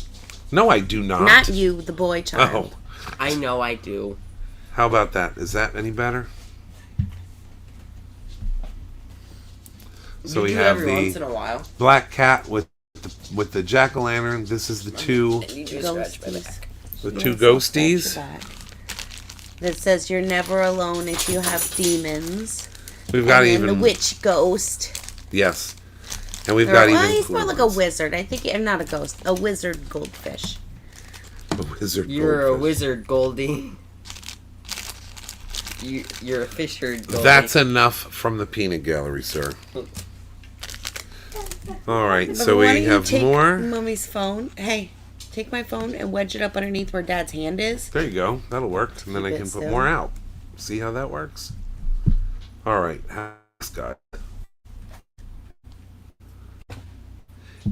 No, I do not.
Not you, the boy child.
Oh,
I know I do.
how about that? Is that any better? So
You
we
do
have
every once in
the
a while.
black cat with the jack-o'-lantern. This is the two
And you do scratch my
Ghosties.
back.
the
Yes,
two
I'll scratch
ghosties.
your back. That says you're never alone if you have demons.
We've got
and then
even
the witch ghost.
yes, and we've
Or,
got
well,
even
he's more
cooler
like a
ones.
wizard. I think not a ghost, a wizard goldfish.
A wizard.
You're a
goldfish.
wizard, Goldie. You're a fisher, Goldie.
That's enough from the peanut gallery, sir. All right, so
Why don't
we
you
have
take
more.
Mommy's phone. Hey, take my phone and wedge it up underneath where Dad's hand is.
There you go. That'll work, and then I
Keep
can
it
put
still.
more out. See how that works? All right, Scott.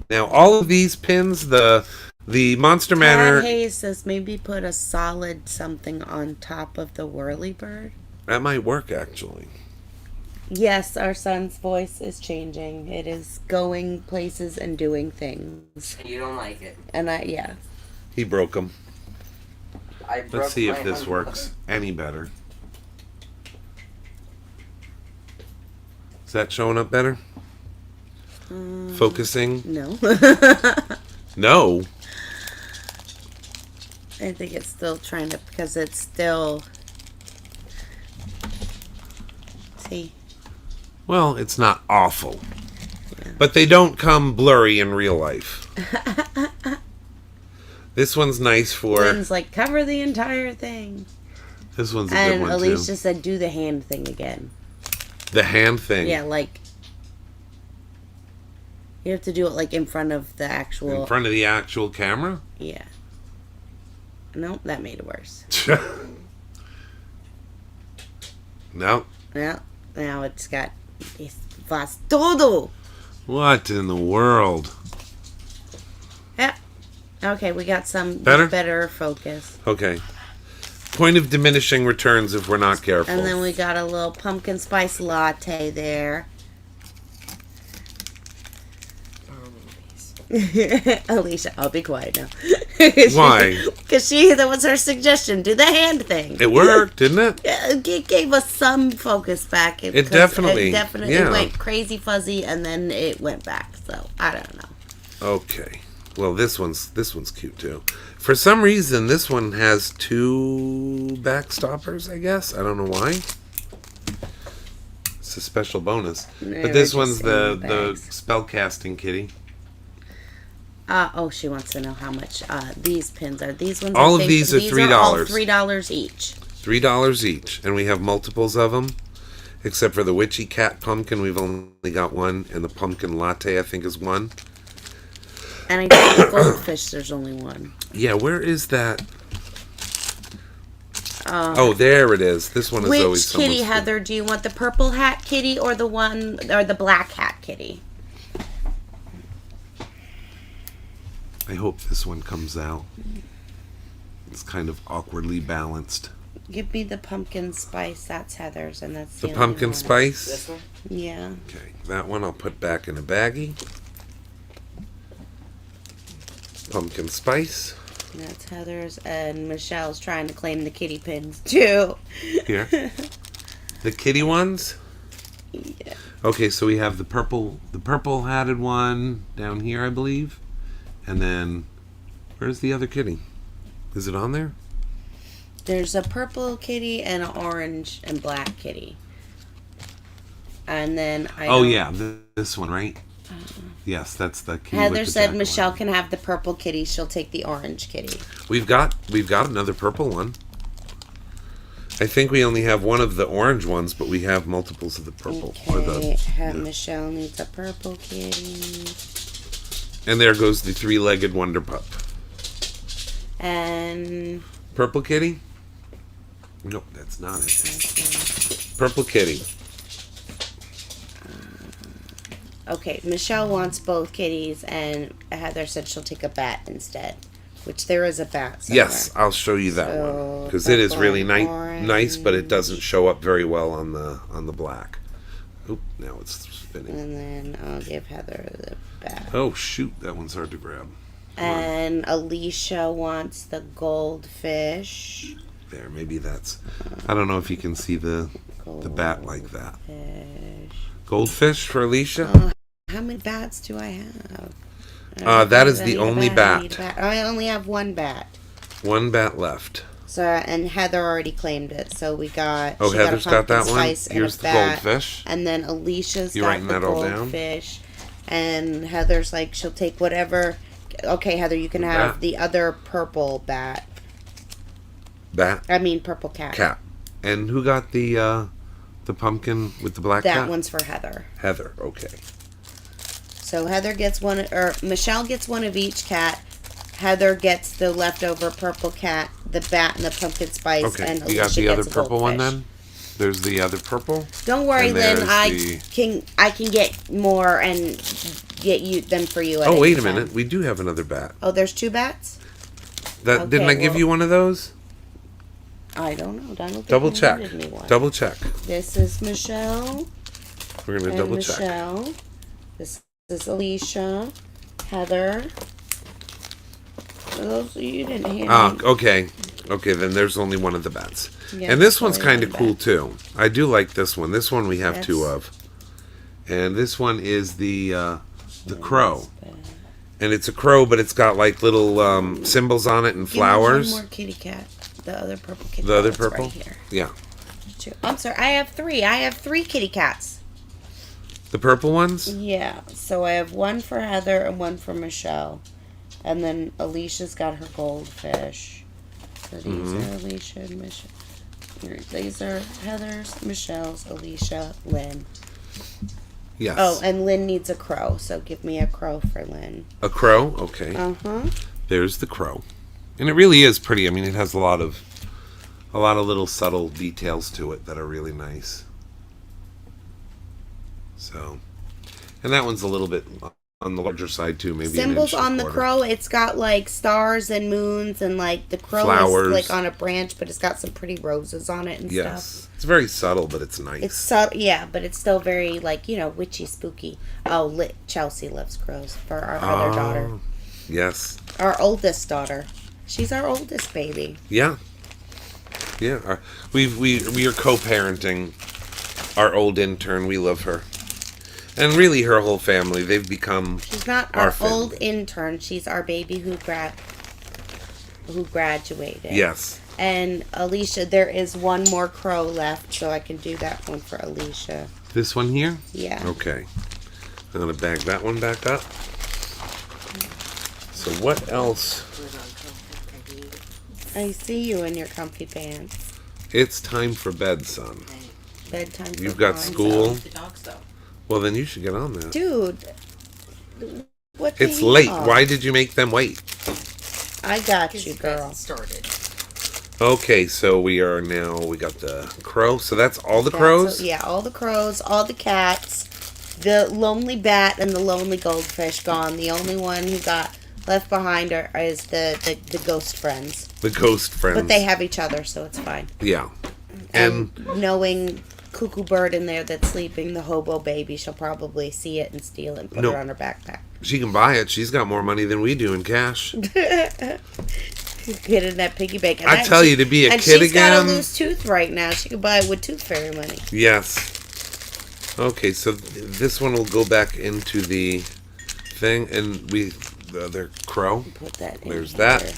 Now all of these pins, the Monster Manor,
Todd Hayes says maybe put a solid something on top of the whirly bird.
that might work actually.
Yes, our son's voice is changing. It is going places and doing things.
You don't like it.
And yeah.
He broke them.
I broke
Let's see if
my
this
own.
works any better. Is that showing up better? Focusing?
No.
No.
I think it's still trying to, because it's still. See?
Well, it's not awful. But they don't come blurry in real life. This one's nice for...
Lynn's like, cover the entire thing.
This one's a
And
good one,
Elise
too.
just said, do the hand thing again.
The hand thing.
Yeah, like. You have to do it like in front of the actual.
In front of the actual camera?
Yeah. Nope, that made it worse.
No.
Well, now it's got. Es faz todo!
What in the world?
Yeah. Okay, we got some
Better?
better focus.
Okay. Point of diminishing returns if we're not careful.
And then we got a little pumpkin spice latte there. Alicia, I'll be quiet now.
Why?
Because that was her suggestion. Do the hand thing.
It worked, didn't it?
It gave us some focus back.
It
'cause
definitely-
It definitely
yeah.
went crazy fuzzy, and then it went back. So I don't know.
Okay. Well, this one's cute too. For some reason, this one has two backstoppers. I guess I don't know why. It's a special bonus.
They
But this
were
one's
just
the
saying
the
bags.
spell casting kitty.
Oh, she wants to know how much these pins are. These ones.
All
I
of
think
these are
all
$3.
$3 each.
$3 each, and we have multiples of them. Except for the witchy cat pumpkin, we've only got one, and the pumpkin latte I think is one.
And I think the goldfish, there's only one.
Yeah, where is that? Oh, there it is. This one is
Which
always
kitty,
someone's
Heather? Do you want the purple hat kitty or the black hat kitty?
I hope this one comes out. It's kind of awkwardly balanced.
Give me the pumpkin spice. That's Heather's, and that's
The
only
pumpkin
one.
spice.
This one?
Yeah.
Okay, that one I'll put back in a baggie. Pumpkin spice.
That's Heather's, and Michelle's trying to claim the kitty pins too.
Here. The kitty ones.
Yeah.
Okay, so we have the purple hatted one down here, I believe. And then, where's the other kitty? Is it on there?
There's a purple kitty and an orange and black kitty. And then
Oh yeah, this one, right? Yes, that's the key.
Heather
with the
said
jack-o'-lantern.
Michelle can have the purple kitty. She'll take the orange kitty.
We've got another purple one. I think we only have one of the orange ones, but we have multiples of the purple.
Okay, Michelle needs a purple kitty.
And there goes the three-legged Wonder Pup.
And
Purple kitty? Nope, that's not it. Purple kitty.
okay, Michelle wants both kitties, and Heather said she'll take a bat instead. Which there is a bat somewhere.
Yes, I'll show you that
So,
one because it is really
purple and
nice, but it doesn't show up very well on the black. Oop! Now it's spinning.
And then I'll give Heather the bat.
Oh shoot, that one's hard to grab.
And Alicia wants the goldfish.
There, maybe that's. I don't know if you can see the bat like that.
Goldfish.
Goldfish for Alicia.
How many bats do I have?
That is the only bat.
I only have one bat.
One bat left.
So and Heather already claimed it. So we got.
Oh,
she
Heather's
got,
got that one.
spice and
Here's
a
the
bat,
goldfish.
And then Alicia's
You
got
writing
the
that all down?
goldfish. And Heather's like she'll take whatever. Okay, Heather, you can have
Bat.
the other purple bat.
Bat.
I mean purple cat.
Cat. And who got the pumpkin with the black
That
cat?
one's for Heather.
Heather. Okay.
So Heather gets one, or Michelle gets one of each cat. Heather gets the leftover purple cat, the bat, and the pumpkin spice.
Okay.
And
You got
Alicia
the other
gets a
purple one
goldfish.
then? There's the other purple.
Don't worry,
And
Lynn.
there's
I can get more and get you them for you. At
Oh,
any
wait a
time.
minute. We do have another bat.
Oh, there's two bats.
That didn't
Okay,
I give
well-
you one of those?
I don't know. I don't think
Double
you
check.
handed me one.
Double check.
This is Michelle
We're gonna
and
double check.
Michelle. This is Alicia, Heather. Those you didn't hand
Ah,
me.
okay. Okay, then there's only one of the bats.
Yeah,
and this one's
only
kind of
one
cool
bat.
too. I do like this one. This one we have two
That's-
of. And this one is the crow. And it's a crow, but it's got like little symbols on it and
Give me
flowers.
one more kitty cat. The other purple kitty.
The other
cat that's
purple?
Right here.
Yeah.
Two. I'm sorry. I have three. I have three kitty cats.
The purple ones?
Yeah. So I have one for Heather and one for Michelle, and then Alicia's got her goldfish. So these
Mm-hmm.
are Alicia and Michelle. These are Heather's, Michelle's, Alicia, Lynn.
Yes.
Oh, and Lynn needs a crow. So give me a crow for Lynn.
A crow? Okay. There's the crow. And it really is pretty. I mean, it has a lot of little subtle details to it that are really nice. So, and that one's a little bit on the larger side too, maybe
Symbols
an inch and
on
a
the
quarter.
crow. It's got like stars and moons, and like the crow
Flowers.
is like on a branch, but it's got some pretty roses on it and stuff.
Yes, it's very subtle, but it's nice.
It's subtle, yeah, but it's still very like witchy, spooky. Oh, Chelsea loves crows for our other daughter,
Yes.
our oldest daughter. She's our oldest baby.
Yeah. Yeah. We are co-parenting our old intern. We love her, and really her whole family. They've become.
She's not
Our
our old
family.
intern. She's our baby who graduated.
Yes.
And Alicia, there is one more crow left, so I can do that one for Alicia.
This one here.
Yeah.
Okay. I'm gonna bag that one back up. So what else?
I see you in your comfy pants.
It's time for bed, son.
Bedtime. for
You've got
Bonzo.
school.
The dogs though.
Well, then you should get on that.
Dude, what?
It's
the
late.
hell?
Why did you make them wait?
I got you, girl.
Started.
Okay, so we got the crow. So that's all the crows?
Yeah, all the crows, all the cats, the lonely bat, and the lonely goldfish gone. The only one who got left behind is the ghost friends.
The ghost friends.
But they have each other, so it's fine.
Yeah.
And knowing Cuckoo Bird in there that's sleeping, the hobo baby, she'll probably see it and steal it and put
No.
it on her backpack.
She can buy it. She's got more money than we do in cash.
Get in that piggy bank. And
I tell you, to be a kid
she's got
again.
a loose tooth right now. She could buy it with tooth fairy money.
Yes. Okay, so this one will go back into the thing, and the other crow.
Put that in.
There's
here.
that.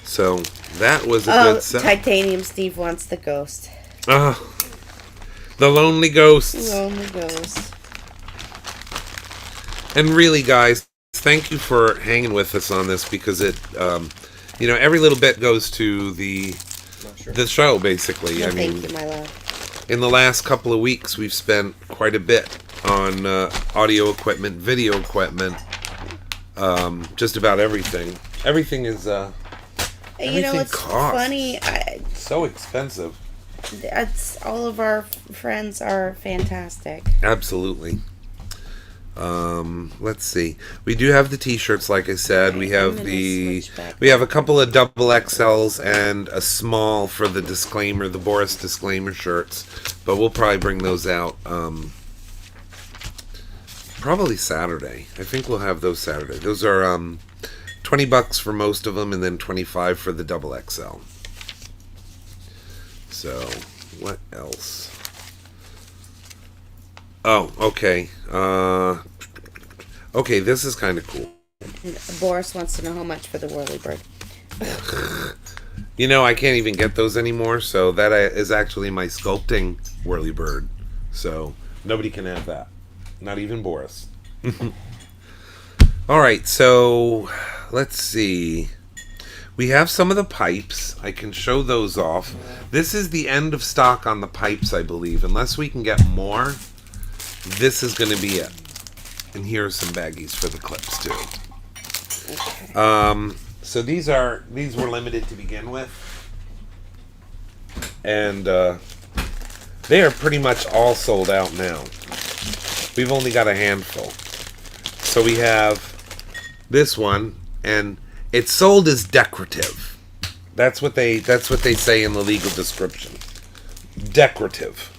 So that was a
Oh,
good set.
Titanium Steve wants the ghost.
The lonely ghosts.
Lonely ghost.
And really, guys, thank you for hanging with us on this because it, every little bit goes to the show, basically.
No,
I mean,
thank you, my love.
in the last couple of weeks, we've spent quite a bit on audio equipment, video equipment, just about everything. Everything is,
It's
costs.
funny.
So expensive.
All of our friends are fantastic.
Absolutely. Let's see. We do have the t-shirts, like I said. We have a couple of double XLs and a small for the disclaimer, the Boris disclaimer shirts. But we'll probably bring those out probably Saturday. I think we'll have those Saturday. Those are $20 for most of them, and then $25 for the double XL. So, what else? Oh, okay. Okay, this is kind of cool.
Boris wants to know how much for the whirlybird.
I can't even get those anymore, so that is actually my sculpting whirlybird. So, nobody can have that. Not even Boris. Alright, so, let's see. We have some of the pipes. I can show those off. This is the end of stock on the pipes, I believe. Unless we can get more, this is going to be it. And here are some baggies for the clips too.
Okay.
So these were limited to begin with, and they are pretty much all sold out now. We've only got a handful. So we have this one, and it's sold as decorative. That's what they say in the legal description. Decorative.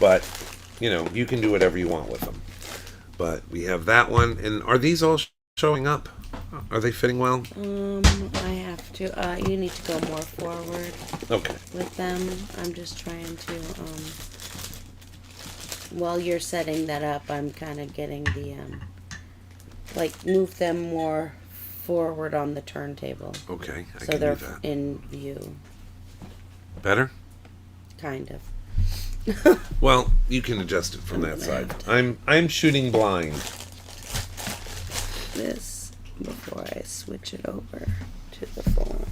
But you can do whatever you want with them. But we have that one. And are these all showing up? Are they fitting well?
I have to. You need to go more forward.
Okay.
With them. I'm just trying to. While you're setting that up, I'm kind of getting the move them more forward on the turntable.
Okay. I
so
can
they're
do that.
in view.
Better?
Kind of.
Well, you can adjust it from that side. I'm shooting blind.
This before I switch it over to the phone.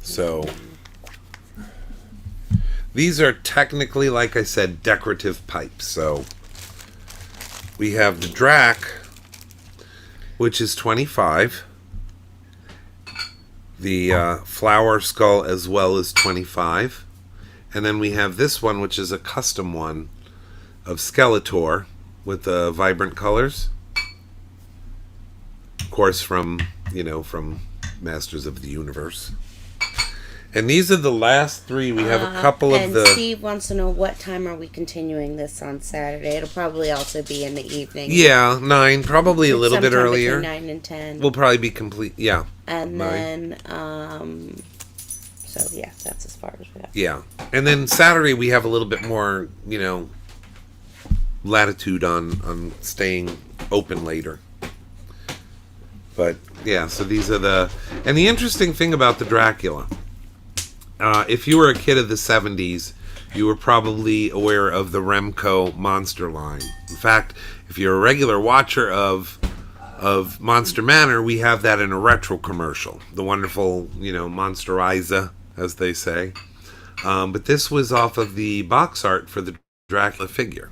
So these are technically, like I said, decorative pipes. So we have the Drac, which is $25. The flower skull as well as $25. And then we have this one, which is a custom one of Skeletor with the vibrant colors. Of course, from Masters of the Universe. And these are the last three. We have a couple of the...
And Steve wants to know what time are we continuing this on Saturday. It'll probably also be in the evening.
Yeah, 9. Probably a little bit earlier.
9 and 10.
We'll probably be complete. Yeah.
And
9.
then, so yeah, that's as far as we have.
Yeah. And then Saturday we have a little bit more, latitude on staying open later. But yeah, so these are the... And the interesting thing about the Dracula, if you were a kid of the 70s, you were probably aware of the Remco Monster line. In fact, if you're a regular watcher of Monster Manor, we have that in a retro commercial. The wonderful, Monsteriza, as they say. But this was off of the box art for the Dracula figure.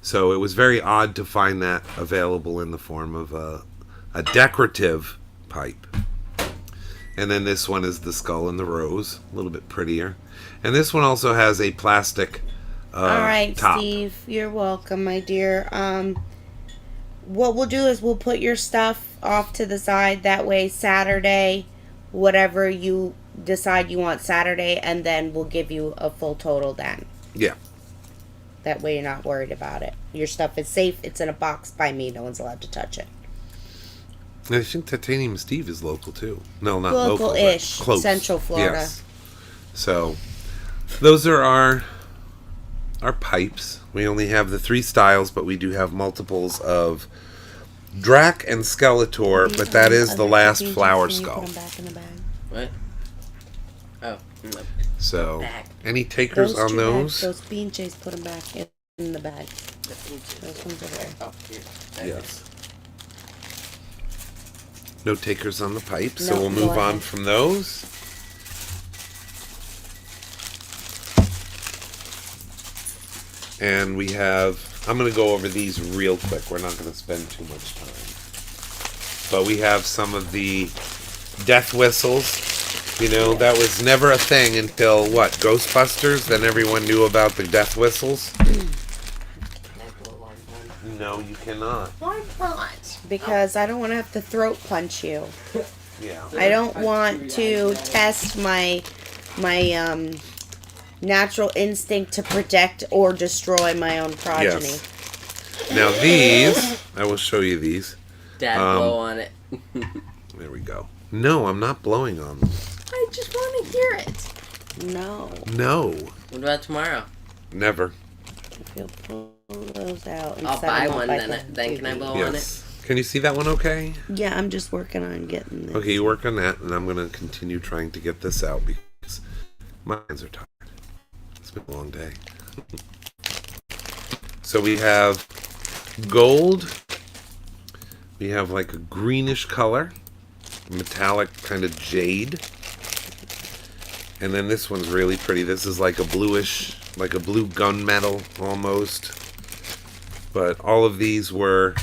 So it was very odd to find that available in the form of a decorative pipe. And then this one is the skull and the rose, a little bit prettier. And this one also has a plastic
All right,
top.
Steve, you're welcome, my dear. What we'll do is we'll put your stuff off to the side. That way, Saturday, whatever you decide you want Saturday, and then we'll give you a full total then.
Yeah.
That way you're not worried about it. Your stuff is safe. It's in a box by me. No one's allowed to touch it.
I think Titanium Steve is local too. No, not local.
Local-ish.
Close.
Central Florida.
Yes. So, those are our pipes. We only have the 3 styles, but we do have multiples of Drac and Skeletor, but that is the last flower skull.
Put them back in the bag.
What? Oh. No.
So,
Bag.
any takers on
Two
those?
bags, those bean chase, put them back in the bag. Those ones are there.
Oh, here.
Yes. No takers on the pipe, so
No,
we'll
go
move on
ahead.
from those. And we have, I'm going to go over these real quick. We're not going to spend too much time. But we have some of the death whistles. You know, that was never a thing until, what, Ghostbusters? Then everyone knew about the death whistles? No, you cannot.
Why not?
Because I don't want to have to throat punch you.
Yeah.
I don't want to test my natural instinct to protect or destroy my own progeny.
Yes. Now these, I will show you these.
Dad, blow on it.
There we go. No, I'm not blowing on them.
I just want to hear it.
No.
No.
What about tomorrow?
Never.
If you'll pull those out and
I'll
set
buy
them up
one,
like
then
a
can I
TV.
blow on it?
Yes. Can you see that one okay?
Yeah, I'm just working on getting this.
Okay, you work on that, and I'm going to continue trying to get this out because my hands are tired. It's been a long day. So we have gold. We have like a greenish color, metallic kind of jade. And then this one's really pretty. This is like a bluish, like a blue gunmetal almost. But all of these were...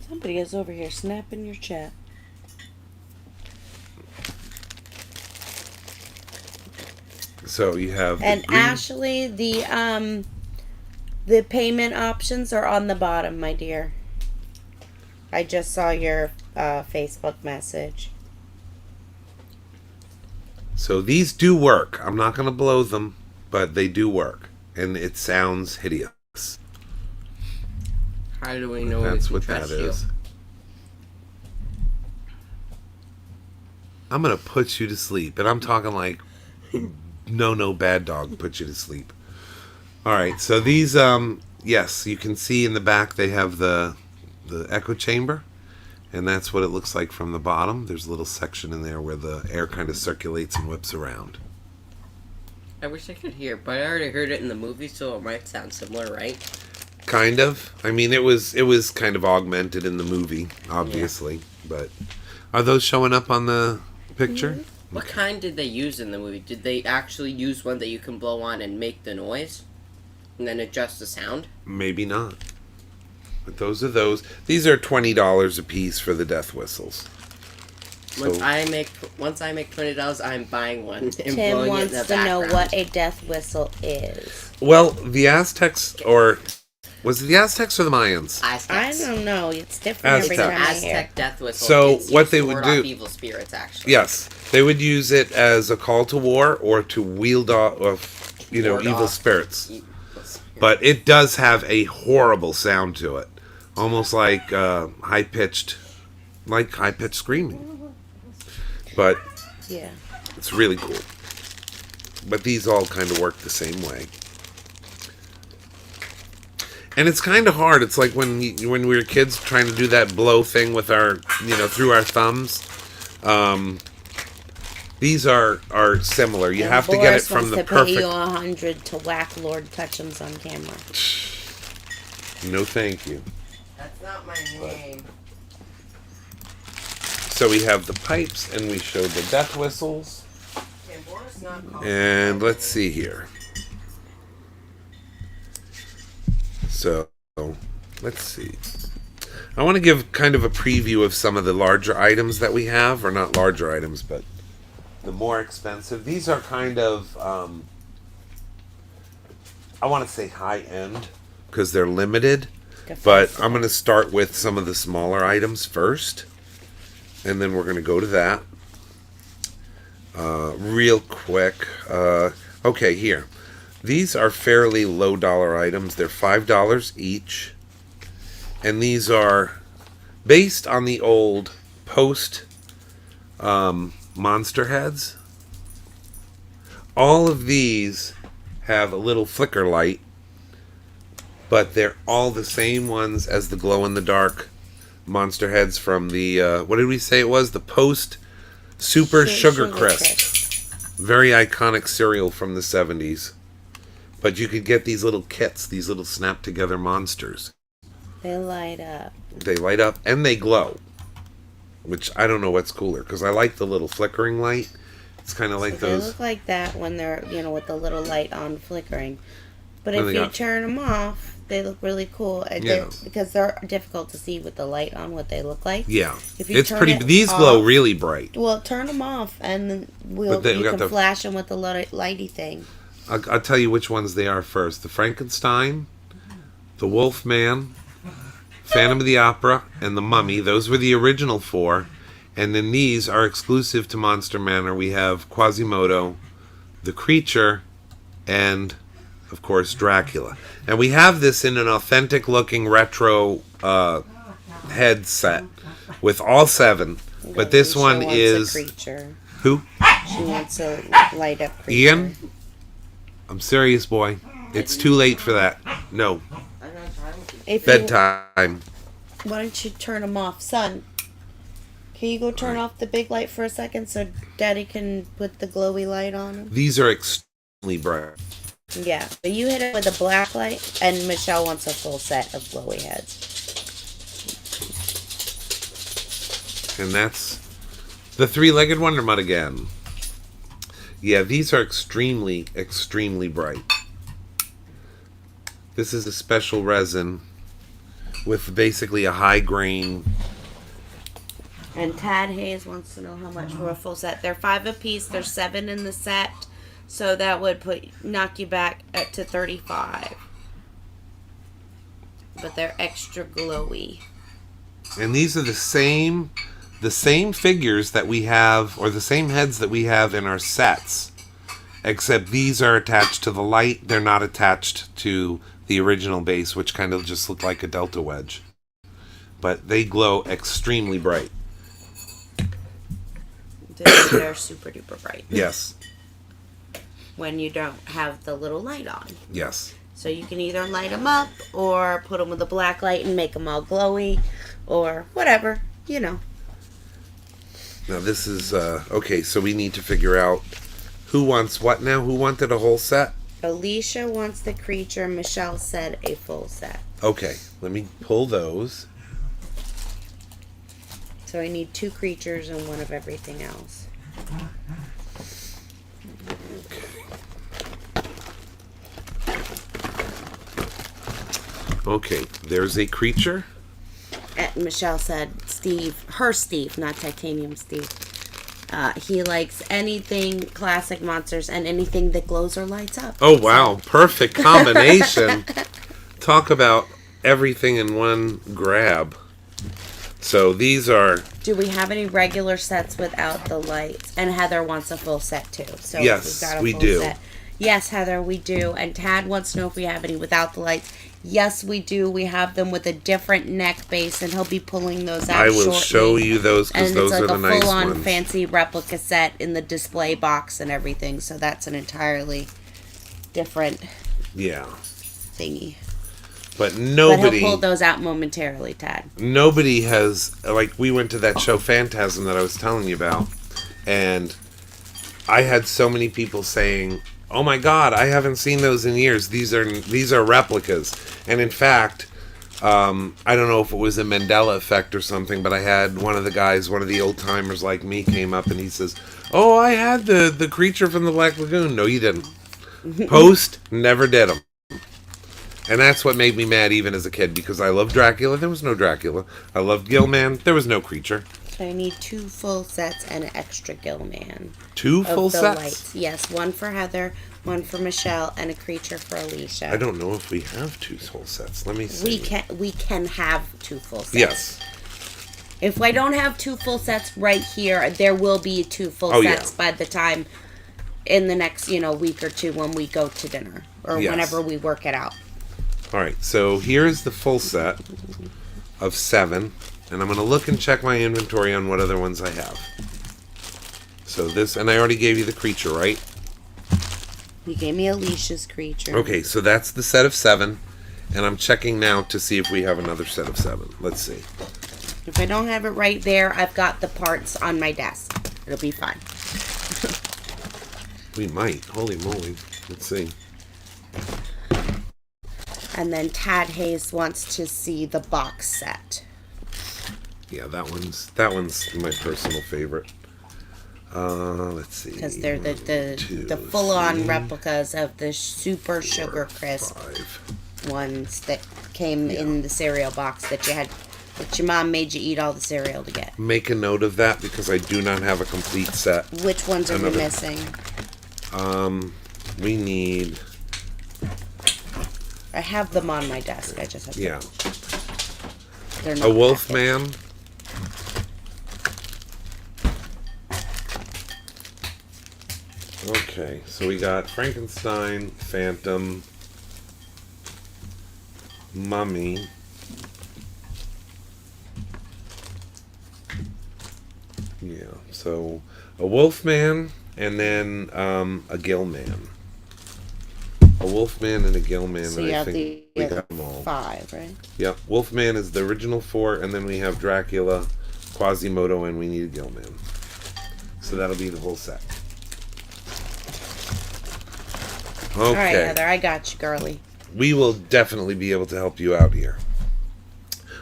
Somebody is over here snapping your chat.
So you have...
And
the green-
Ashley, the payment options are on the bottom, my dear. I just saw your Facebook message.
So these do work. I'm not going to blow them, but they do work. And it sounds hideous.
How do we know
That's
we
what
can
that
trust you?
is. I'm going to put you to sleep. And I'm talking like, no, bad dog, put you to sleep. All right, so these, yes, you can see in the back they have the echo chamber. And that's what it looks like from the bottom. There's a little section in there where the air kind of circulates and whips around.
I wish I could hear, but I already heard it in the movie, so it might sound similar, right?
Kind of. I mean, it was kind of augmented in the movie, obviously. But are those showing up on the picture?
What kind did they use in the movie? Did they actually use one that you can blow on and make the noise? And then adjust the sound?
Maybe not. But those are those. These are $20 a piece for the death whistles.
Once
So-
I make $20, I'm buying one and
Tim
blowing it in
wants
the
to know
background.
what a death whistle is.
Well, the Aztecs, or was it the Aztecs or the Mayans?
I
Aztecs.
don't know. It's different every
Aztec.
time I hear.
Aztec death whistle.
So
It's
what
used
they
to
would
ward
do-
off evil spirits, actually.
Yes, they would use it as a call to war or to wield off,
Ward
evil
off.
spirits.
Evil spirits.
But it does have a horrible sound to it, almost like high pitched screaming. But
Yeah.
it's really cool. But these all kind of work the same way. And it's kind of hard. It's like when we were kids trying to do that blow thing with our, through our thumbs. These are similar. You
And
have to get it
Boris
from
wants
the
to pay
perfect.
you 100 to whack Lord Touchums on camera.
No, thank you.
That's not my name.
So we have the pipes, and we show the death whistles.
Can Boris not call
And
me?
let's see here. So, let's see. I want to give kind of a preview of some of the larger items that we have, or not larger items, but the more expensive. These are kind of, I want to say high end, because they're limited. But I'm going to start with some of the smaller items first, and then we're going to go to that. Real quick. Okay, here. These are fairly low dollar items. They're $5 each. And these are based on the old Post Monster heads. All of these have a little flicker light, but they're all the same ones as the glow-in-the-dark monster heads from the, what did we say it was? The Post Super Sugar Crisp. Very iconic cereal from the 70s. But you could get these little kits, these little snap-together monsters.
They light up.
They light up and they glow. Which I don't know what's cooler, because I like the little flickering light. It's kind of like
They
those.
look like that when they're, with the little light on flickering. But
When
if
they
you
got-
turn them off, they look really cool. And
Yeah.
because they're difficult to see with the light on what they look like.
Yeah,
If you
it's
turn
pretty.
it
These glow
off-
really bright.
Well, turn them off, and then
But they
you
got
can
the-
flash them with the lighty thing.
I'll tell you which ones they are first. The Frankenstein, the Wolfman, Phantom of the Opera, and the Mummy. Those were the original 4. And then these are exclusive to Monster Manor. We have Quasimodo, the Creature, and, of course, Dracula. And we have this in an authentic-looking retro headset with all 7. But this
Alicia
one
wants
is...
a creature.
Who?
She wants a light up creature.
Ian? I'm serious, boy. It's too late for that. No.
If you-
Bedtime.
Why don't you turn them off, son? Can you go turn off the big light for a second so Daddy can put the glowy light on him?
These are extremely bright.
Yeah, but you hit it with a black light, and Michelle wants a full set of glowy heads.
And that's the 3-legged Wonder Mud again. Yeah, these are extremely, extremely bright. This is a special resin with basically a high grain.
And Tad Hayes wants to know how much for a full set. They're 5 a piece. There's 7 in the set, so that would knock you back to $35. But they're extra glowy.
And these are the same figures that we have, or the same heads that we have in our sets, except these are attached to the light. They're not attached to the original base, which kind of just look like a delta wedge. But they glow extremely bright.
They're super duper bright.
Yes.
When you don't have the little light on.
Yes.
So you can either light them up or put them with a black light and make them all glowy or whatever,
Now this is, okay, so we need to figure out who wants what now? Who wanted a whole set?
Alicia wants the creature. Michelle said a full set.
Okay, let me pull those.
So I need 2 creatures and 1 of everything else.
Okay, there's a creature.
Michelle said Steve, not Titanium Steve. He likes anything classic monsters and anything that glows or lights up.
Oh, wow. Perfect combination. Talk about everything in one grab. So these are...
Do we have any regular sets without the lights? And Heather wants a full set too. So
Yes,
we've got a
we
full
do.
Set. Yes, Heather, we do. And Tad wants to know if we have any without the lights. Yes, we do. We have them with a different neck base, and he'll be pulling those out
I will
shortly.
show you those, because
And
those
it's like
are the
a
nice
full-on
ones.
fancy replica set in the display box and everything. So that's an entirely different
Yeah.
thingy.
But
But
nobody...
he'll pull those out momentarily, Tad.
Nobody has, like, we went to that show Phantasm that I was telling you about, and I had so many people saying, oh my god, I haven't seen those in years. These are replicas. And in fact, I don't know if it was a Mandela effect or something, but I had one of the guys, one of the old timers like me, came up and he says, oh, I had the creature from the Black Lagoon. No, you didn't. Post, never did them. And that's what made me mad even as a kid, because I loved Dracula. There was no Dracula. I loved Gilman. There was no creature.
So I need 2 full sets and an extra Gilman.
2
Of
full
the
sets?
lights. Yes, 1 for Heather, 1 for Michelle, and a creature for Alicia.
I don't know if we have 2 full sets. Let me see.
We can have 2 full sets.
Yes.
If I don't have 2 full sets right here, there will be 2 full
Oh, yeah.
sets by the time in the next, week or 2 when we go to dinner or
Yes.
whenever we work it out.
All right. So here's the full set of 7. And I'm going to look and check my inventory on what other ones I have. So this, and I already gave you the creature, right?
You gave me Alicia's creature.
Okay, so that's the set of 7. And I'm checking now to see if we have another set of 7. Let's see.
If I don't have it right there, I've got the parts on my desk. It'll be fine.
We might. Holy moly. Let's see.
And then Tad Hayes wants to see the box set.
Yeah, that one's my personal favorite. Let's see.
Because they're the full-on replicas of the Super Sugar Crisp ones that came in the cereal box that your mom made you eat all the cereal to get.
Make a note of that because I do not have a complete set.
Which ones are we missing?
We need...
I have them on my desk. I just have to...
Yeah.
They're not
A Wolfman. Okay, so we got Frankenstein, Phantom, Mummy, yeah, so a Wolfman and then a Gillman. A Wolfman and a Gillman,
So
and
you
I
have
think we got them all.
5, right?
Yep, Wolfman is the original 4, and then we have Dracula, Quasimodo, and we need a Gillman. So that'll be the whole set. Okay.
All right, Heather, I got you, girly.
We will definitely be able to help you out here.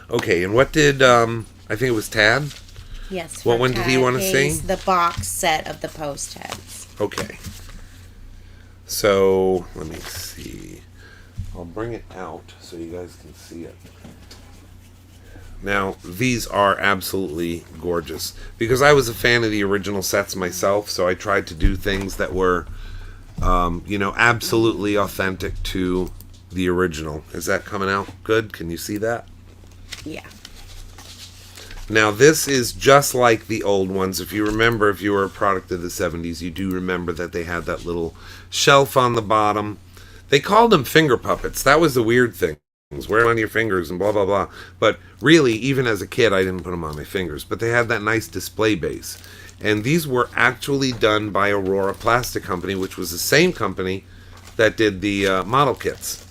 Okay, and what did, I think it was Tad?
Yes.
What one did he want to see?
The box set of the post heads.
Okay. So, let me see. I'll bring it out so you guys can see it. Now, these are absolutely gorgeous. Because I was a fan of the original sets myself, so I tried to do things that were, absolutely authentic to the original. Is that coming out good? Can you see that?
Yeah.
Now, this is just like the old ones. If you remember, if you were a product of the 70s, you do remember that they had that little shelf on the bottom. They called them finger puppets. That was the weird thing. Wear them on your fingers and blah, blah, blah. But really, even as a kid, I didn't put them on my fingers. But they had that nice display base. And these were actually done by Aurora Plastic Company, which was the same company that did the model kits.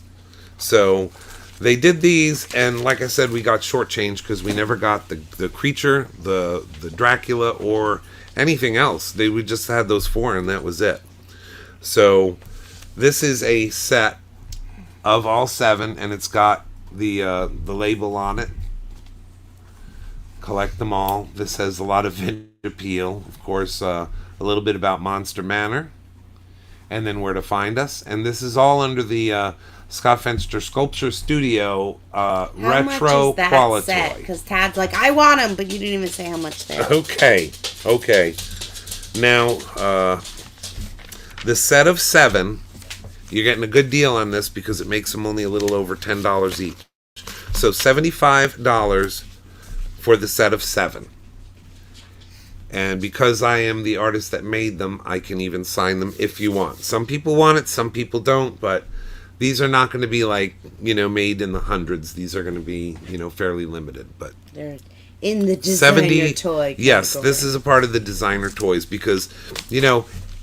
So they did these, and like I said, we got shortchanged because we never got the creature, the Dracula, or anything else. We just had those 4, and that was it. So this is a set of all 7, and it's got the label on it. Collect them all. This has a lot of vintage appeal. Of course, a little bit about Monster Manor, and then where to find us. And this is all under the Scott Fenster Sculpture Studio retro quality.
Because Tad's like, I want them, but you didn't even say how much they are.
Okay. Now, the set of 7, you're getting a good deal on this because it makes them only a little over $10 each. So $75 for the set of 7. And because I am the artist that made them, I can even sign them if you want. Some people want it, some people don't, but these are not going to be like, made in the hundreds. These are going to be, fairly limited. But
they're in the designer toy category.
Yes, this is a part of the designer toys because,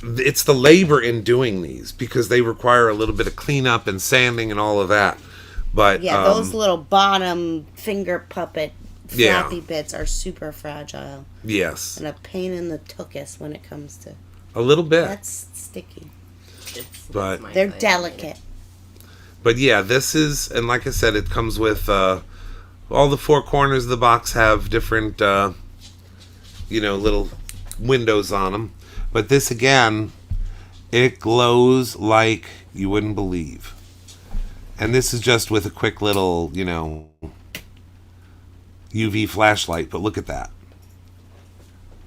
it's the labor in doing these because they require a little bit of cleanup and sanding and all of that. But
yeah, those little bottom finger puppet flappy bits are super fragile.
Yes.
And a pain in the tuchus when it comes to...
A little bit.
That's sticky.
But
they're delicate.
But yeah, this is... And like I said, it comes with... all the 4 corners of the box have different, little windows on them. But this, again, it glows like you wouldn't believe. And this is just with a quick little, UV flashlight, but look at that.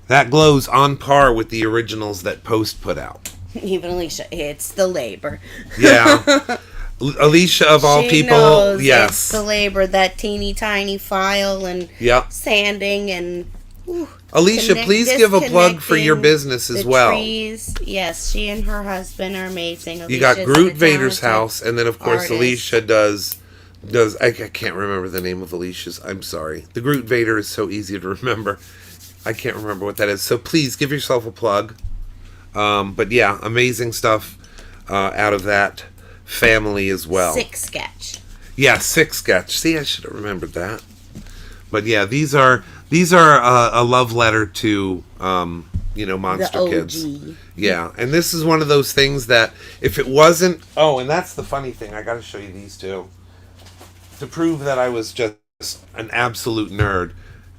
That glows on par with the originals that Post put out.
Even Alicia, it's the labor.
Yeah. Alicia, of all people,
knows
yes.
It's the labor, that teeny tiny file and sanding and...
Alicia, please give a plug for your business as well.
Trees. Yes, she and her husband are amazing.
You got Groot Vader's house, and then of course Alicia does I can't remember the name of Alicia's. I'm sorry. The Groot Vader is so easy to remember. I can't remember what that is. So please give yourself a plug. But yeah, amazing stuff out of that family as well.
6 sketch.
Yeah, 6 sketch. See, I should have remembered that. But yeah, these are a love letter to Monster Kids. Yeah, and this is one of those things that if it wasn't... Oh, and that's the funny thing. I got to show you these two. to prove that I was just an absolute nerd,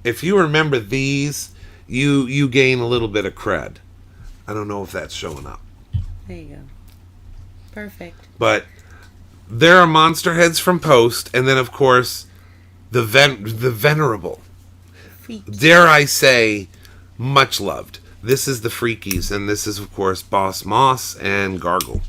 if you remember these, you gain a little bit of cred. I don't know if that's showing up.
There you go. Perfect.
But there are monster heads from Post, and then of course the venerable, dare I say, much loved. This is the Freakies, and this is of course Boss Moss and Gargle.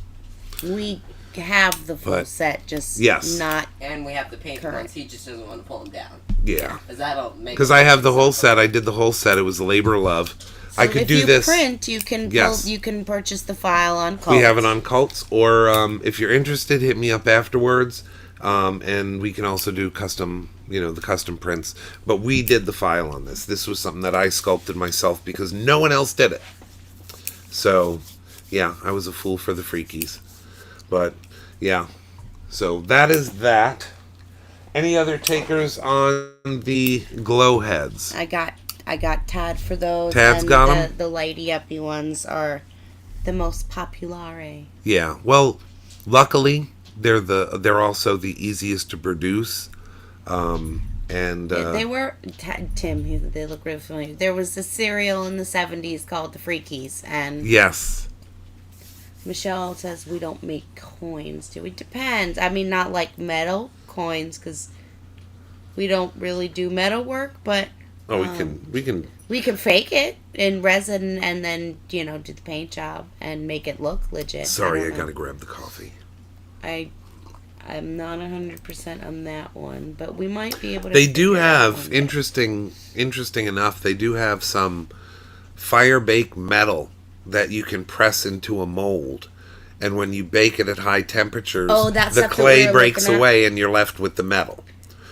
We have the full set, just not.
And we have the paint
current.
ones. He just doesn't want to pull them down.
Yeah.
Because
I have the whole set. I did the whole set. It was a labor of love.
So
I could
if
do
you
this.
Print, you can you can purchase the file on Cults.
We have it on Cults, or if you're interested, hit me up afterwards, and we can also do custom, the custom prints. But we did the file on this. This was something that I sculpted myself because no one else did it. So, yeah, I was a fool for the Freakies. But, yeah. So that is that. Any other takers on the glow heads?
I got Tad for those.
Tad's
and
got them.
The lighty uppy ones are the most populare.
Yeah. Well, luckily they're also the easiest to produce.
They were Tim. They look really familiar. There was a cereal in the 70s called the Freakies, and
yes.
Michelle says we don't make coins, do we? Depends. I mean, not like metal coins, because we don't really do metal work, but we can fake it in resin and then do the paint job and make it look legit.
Sorry, I gotta grab the coffee.
I'm not 100% on that one, but we might be able to.
They do have interesting enough. They do have some fire baked metal that you can press into a mold, and when you bake it at high temperatures, the clay breaks away, and you're left with the metal.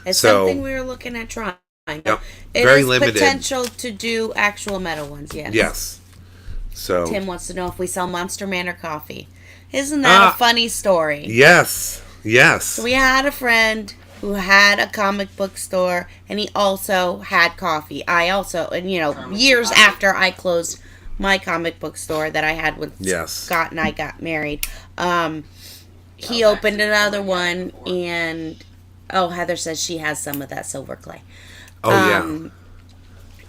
It's something we were looking at trying.
Yep.
It
Very
is
limited
potential to do actual metal ones. Yes.
Yes. So
Tim wants to know if we sell Monster Manor coffee. Isn't that a funny story?
Yes. Yes.
So we had a friend who had a comic book store, and he also had coffee. I also, and years after I closed my comic book store that I had when Scott and I got married, he opened another one, and Heather says she has some of that silver clay.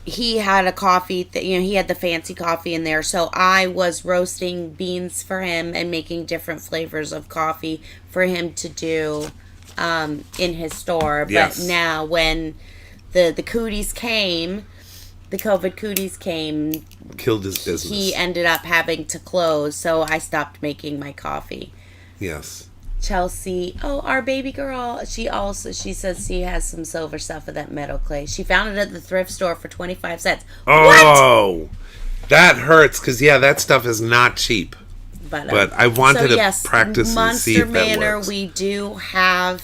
He had a coffee that he had the fancy coffee in there, so I was roasting beans for him and making different flavors of coffee for him to do in his store. But now when the cooties came, the COVID cooties came,
killed his business.
He ended up having to close, so I stopped making my coffee.
Yes.
Chelsea, our baby girl, she says she has some silver stuff of that metal clay. She found it at the thrift store for 25 cents.
Oh, what? That hurts, because that stuff is not cheap. But I wanted to practice and see if that works. Monster Manor,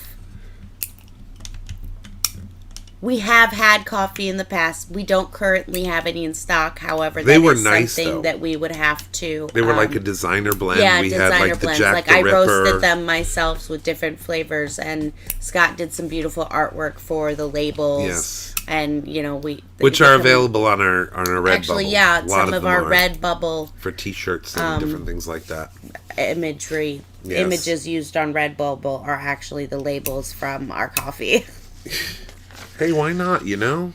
we have had coffee in the past. We don't currently have any in stock. However,
they were
is
nice,
something
though.
that we would have to.
They were like a designer blend.
Yeah,
we
designer
had
blends.
The Jack the
I
Ripper.
roasted them myself with different flavors, and Scott did some beautiful artwork for the labels.
Yes.
And
which are available on our Redbubble.
Actually, yeah, some of our Redbubble
for T-shirts and different things like that.
Images used on Redbubble are actually the labels from our coffee.
Hey, why not, Let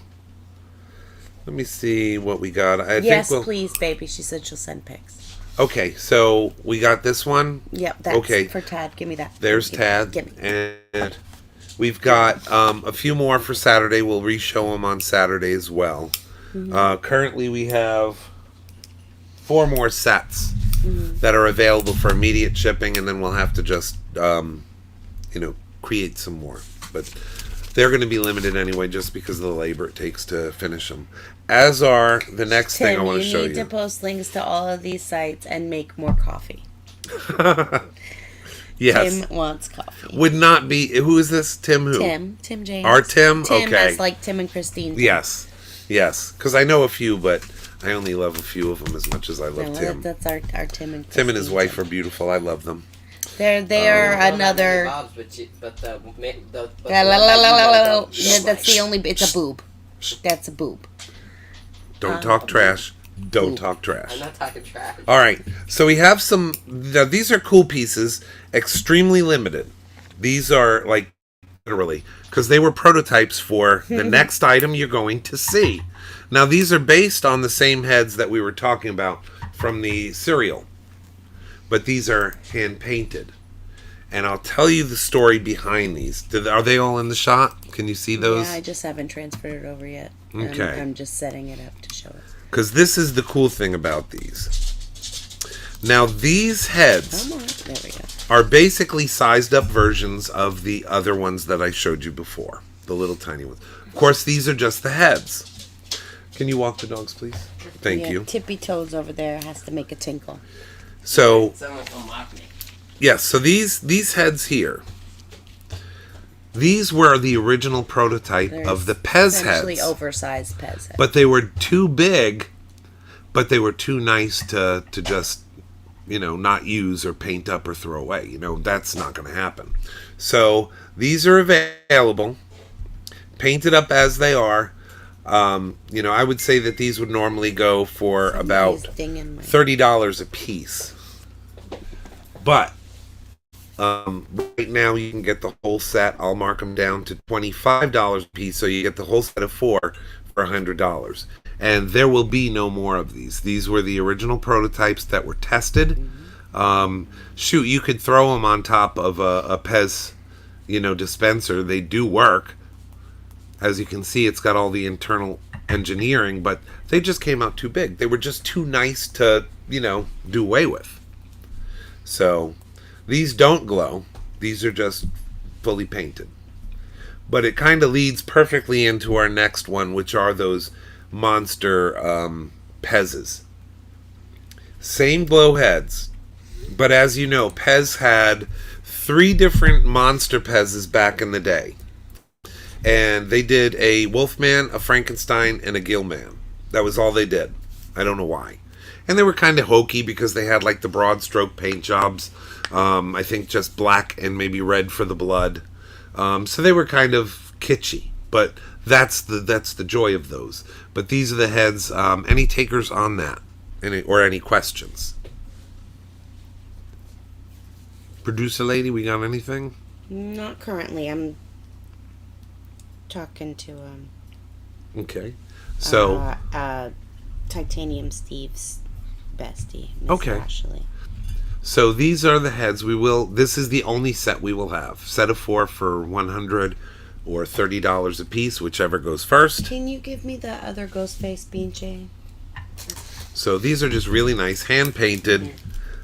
me see what we got.
Yes, please, baby. She said she'll send pics.
Okay, so we got this one.
Yep, that's for Tad. Give me that.
There's Tad. And we've got a few more for Saturday. We'll re-show them on Saturday as well. Mm-hmm. Currently, we have 4 more sets that are available for immediate shipping, and then we'll have to just, create some more. But they're going to be limited anyway, just because of the labor it takes to finish them. As are the next thing I want to show you.
You need to post links to all of these sites and make more coffee.
Yes.
Tim wants coffee.
Would not be. Who is this? Tim who?
Tim James.
Our Tim?
Tim,
okay.
as like Tim and Christine.
Yes. Because I know a few, but I only love a few of them as much as I love Tim.
That's our Tim and Christine.
Tim and his wife are beautiful. I love them.
They're another. That's the only. It's a boob. That's a boob.
Don't talk trash. Don't talk trash.
I'm not talking trash.
All right. So we have some. Now these are cool pieces. Extremely limited. These are like literally, because they were prototypes for the next item you're going to see. Now, these are based on the same heads that we were talking about from the cereal, but these are hand painted. And I'll tell you the story behind these. Are they all in the shot? Can you see those?
Yeah, I just haven't transferred it over yet.
Okay.
I'm just setting it up to show it.
Because this is the cool thing about these. Now, these heads
Come on. There we go.
are basically sized up versions of the other ones that I showed you before. The little tiny ones. Of course, these are just the heads. Can you walk the dogs, please? Thank
Yeah,
you.
Tippy Toes over there has to make a tinkle.
So,
Someone will mock me.
yes, so these heads here, these were the original prototype of the Pez
Essentially
heads.
oversized Pez heads.
But they were too big, but they were too nice to just, not use or paint up or throw away. That's not going to happen. So these are available, painted up as they are. I would say that these would normally go for about $30 a piece. But right now you can get the whole set. I'll mark them down to $25 a piece, so you get the whole set of 4 for $100. And there will be no more of these. These were the original prototypes that were tested. You could throw them on top of a Pez, dispenser. They do work. As you can see, it's got all the internal engineering, but they just came out too big. They were just too nice to, do away with. So these don't glow. These are just fully painted. But it kind of leads perfectly into our next one, which are those monster Pez's. Same glow heads. But as you know, Pez had 3 different monster Pez's back in the day. And they did a Wolfman, a Frankenstein, and a Gillman. That was all they did. I don't know why. And they were kind of hokey because they had like the broad stroke paint jobs. I think just black and maybe red for the blood. So they were kind of kitschy. But that's the joy of those. But these are the heads. Any takers on that? Or any questions? Producer lady, we got anything?
Not currently. I'm talking to
Okay. So
Titanium Steve's bestie, Miss
Okay.
Ashley.
So these are the heads this is the only set we will have. Set of 4 for $100 or $30 a piece, whichever goes first.
Can you give me the other Ghostface Bean Chain?
So these are just really nice, hand painted,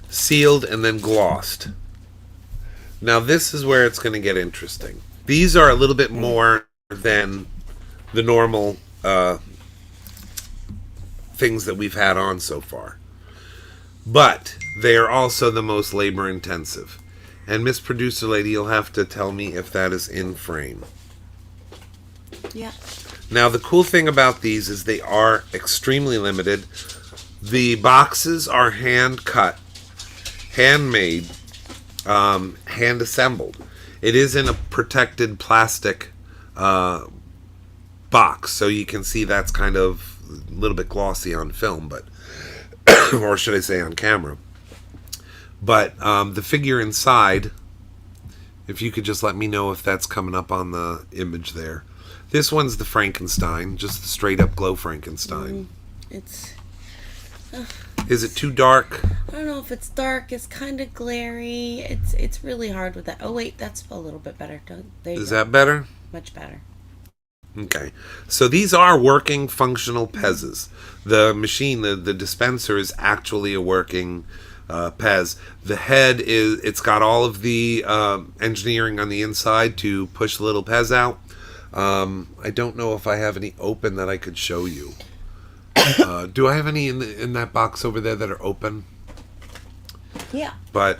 sealed, and then glossed. Now this is where it's going to get interesting. These are a little bit more than the normal things that we've had on so far. But they are also the most labor intensive. And Miss Producer Lady, you'll have to tell me if that is in frame.
Yeah.
Now the cool thing about these is they are extremely limited. The boxes are hand cut, handmade, hand assembled. It is in a protected plastic box, so you can see that's kind of a little bit glossy on film, but or should I say on camera. But the figure inside, if you could just let me know if that's coming up on the image there. This one's the Frankenstein, just the straight up glow Frankenstein.
It's
Is it too dark?
I don't know if it's dark. It's kind of glary. It's really hard with that. Oh wait, that's a little bit better. There you
Is
go.
that better?
Much better?
Okay. So these are working functional Pez's. The machine, the dispenser is actually a working Pez. The head it's got all of the engineering on the inside to push the little Pez out. I don't know if I have any open that I could show you. Do I have any in that box over there that are open?
Yeah.
But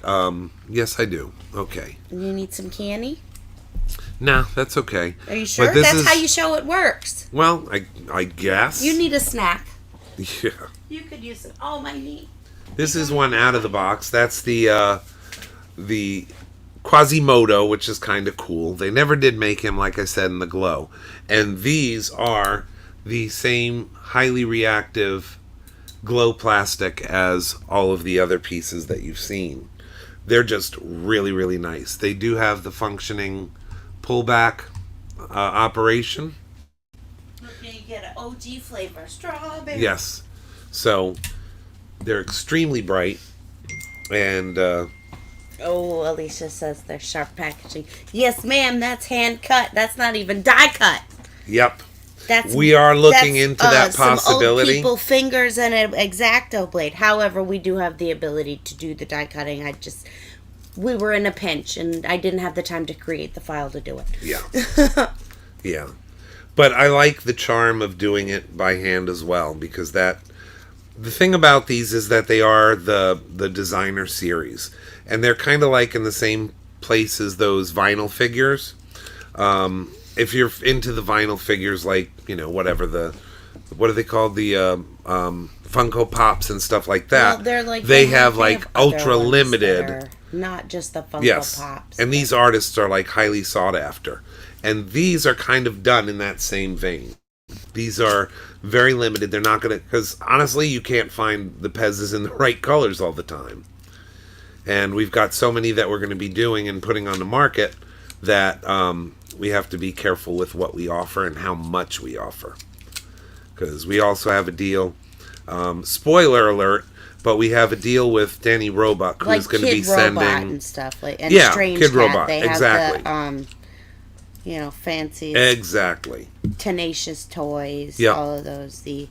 yes, I do. Okay.
You need some candy?
Nah, that's okay.
Are you sure?
But this
That's
is-
how you show it works.
Well, I guess.
You need a snack.
Yeah.
You could use it. Oh, my knee.
This is one out of the box. That's the Quasimodo, which is kind of cool. They never did make him, like I said, in the glow. And these are the same highly reactive glow plastic as all of the other pieces that you've seen. They're just really, really nice. They do have the functioning pullback operation.
You get an OG flavor, strawberry.
Yes. So they're extremely bright, and
Oh, Alicia says they're sharp packaging. Yes, ma'am, that's hand cut. That's not even die cut.
yep,
That's
we are looking
that's,
into that
Some
possibility.
old people fingers and an X-Acto blade. However, we do have the ability to do the die cutting. We were in a pinch, and I didn't have the time to create the file to do it.
Yeah. Yeah. But I like the charm of doing it by hand as well, because the thing about these is that they are the designer series, and they're kind of like in the same place as those vinyl figures. If you're into the vinyl figures, like, what are they called? The Funko Pops and stuff like that.
Well, they're like
they have like
other
ultra
ones
limited.
that are not just the Funko
Yes.
Pops.
And these artists are like highly sought after. And these are kind of done in that same vein. These are very limited. They're not going to, because honestly, you can't find the Pez's in the right colors all the time. And we've got so many that we're going to be doing and putting on the market that we have to be careful with what we offer and how much we offer. Because we also have a deal, spoiler alert, but we have a deal with Danny Roebuck, who's
like
going to be
Kid Robot
sending
and stuff and
Yeah,
Strange
Kid
Cat.
Robot,
They have
exactly.
the fancy
Exactly.
Tenacious Toys.
Yep.
All of those. The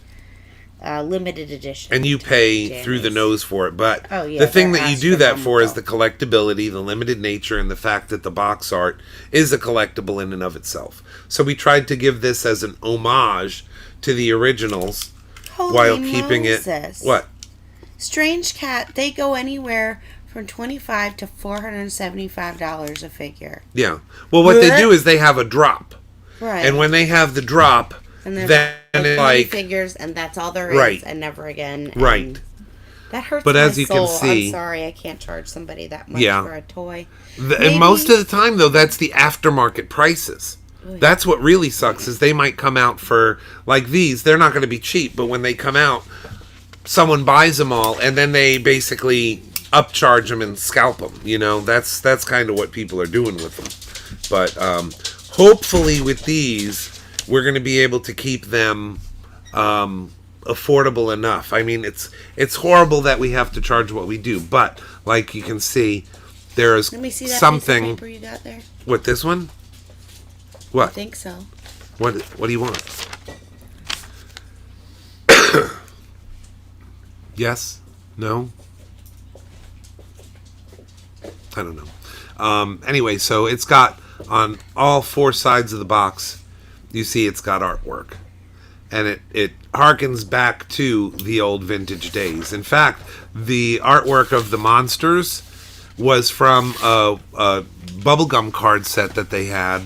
limited edition.
And you pay
jammies.
through the nose for it. But
Oh, yeah,
the thing
they're
that you do that for is the
astronomical.
collectability, the limited nature, and the fact that the box art is a collectible in and of itself. So we tried to give this as an homage to the originals
Holy
while keeping
Moses.
it... What?
Strange Cat, they go anywhere from $25 to $475 a figure.
Yeah. Well, what they
What?
do is they have a drop.
Right.
And when they have the drop,
And there's
then
like
it's
20
like...
figures, and that's all there is,
Right.
and never again.
Right.
And that hurts
But
my
as you can
soul.
see-
I'm sorry, I can't charge somebody that much
Yeah.
for a toy.
And
Maybe-
most of the time, though, that's the aftermarket prices.
Oh, yeah.
That's what really sucks, is they might come out for, like these, they're not going to be cheap, but when they come out, someone buys them all, and then they basically upcharge them and scalp them. That's kind of what people are doing with them. But hopefully with these, we're going to be able to keep them affordable enough. I mean, it's horrible that we have to charge what we do, but like you can see, there is
Let me see that piece
something.
of paper you got there.
What, this one?
I
What?
think so.
What do you want? Yes? No? I don't know. Anyway, so it's got on all four sides of the box, you see it's got artwork. And it harkens back to the old vintage days. In fact, the artwork of the monsters was from a bubblegum card set that they had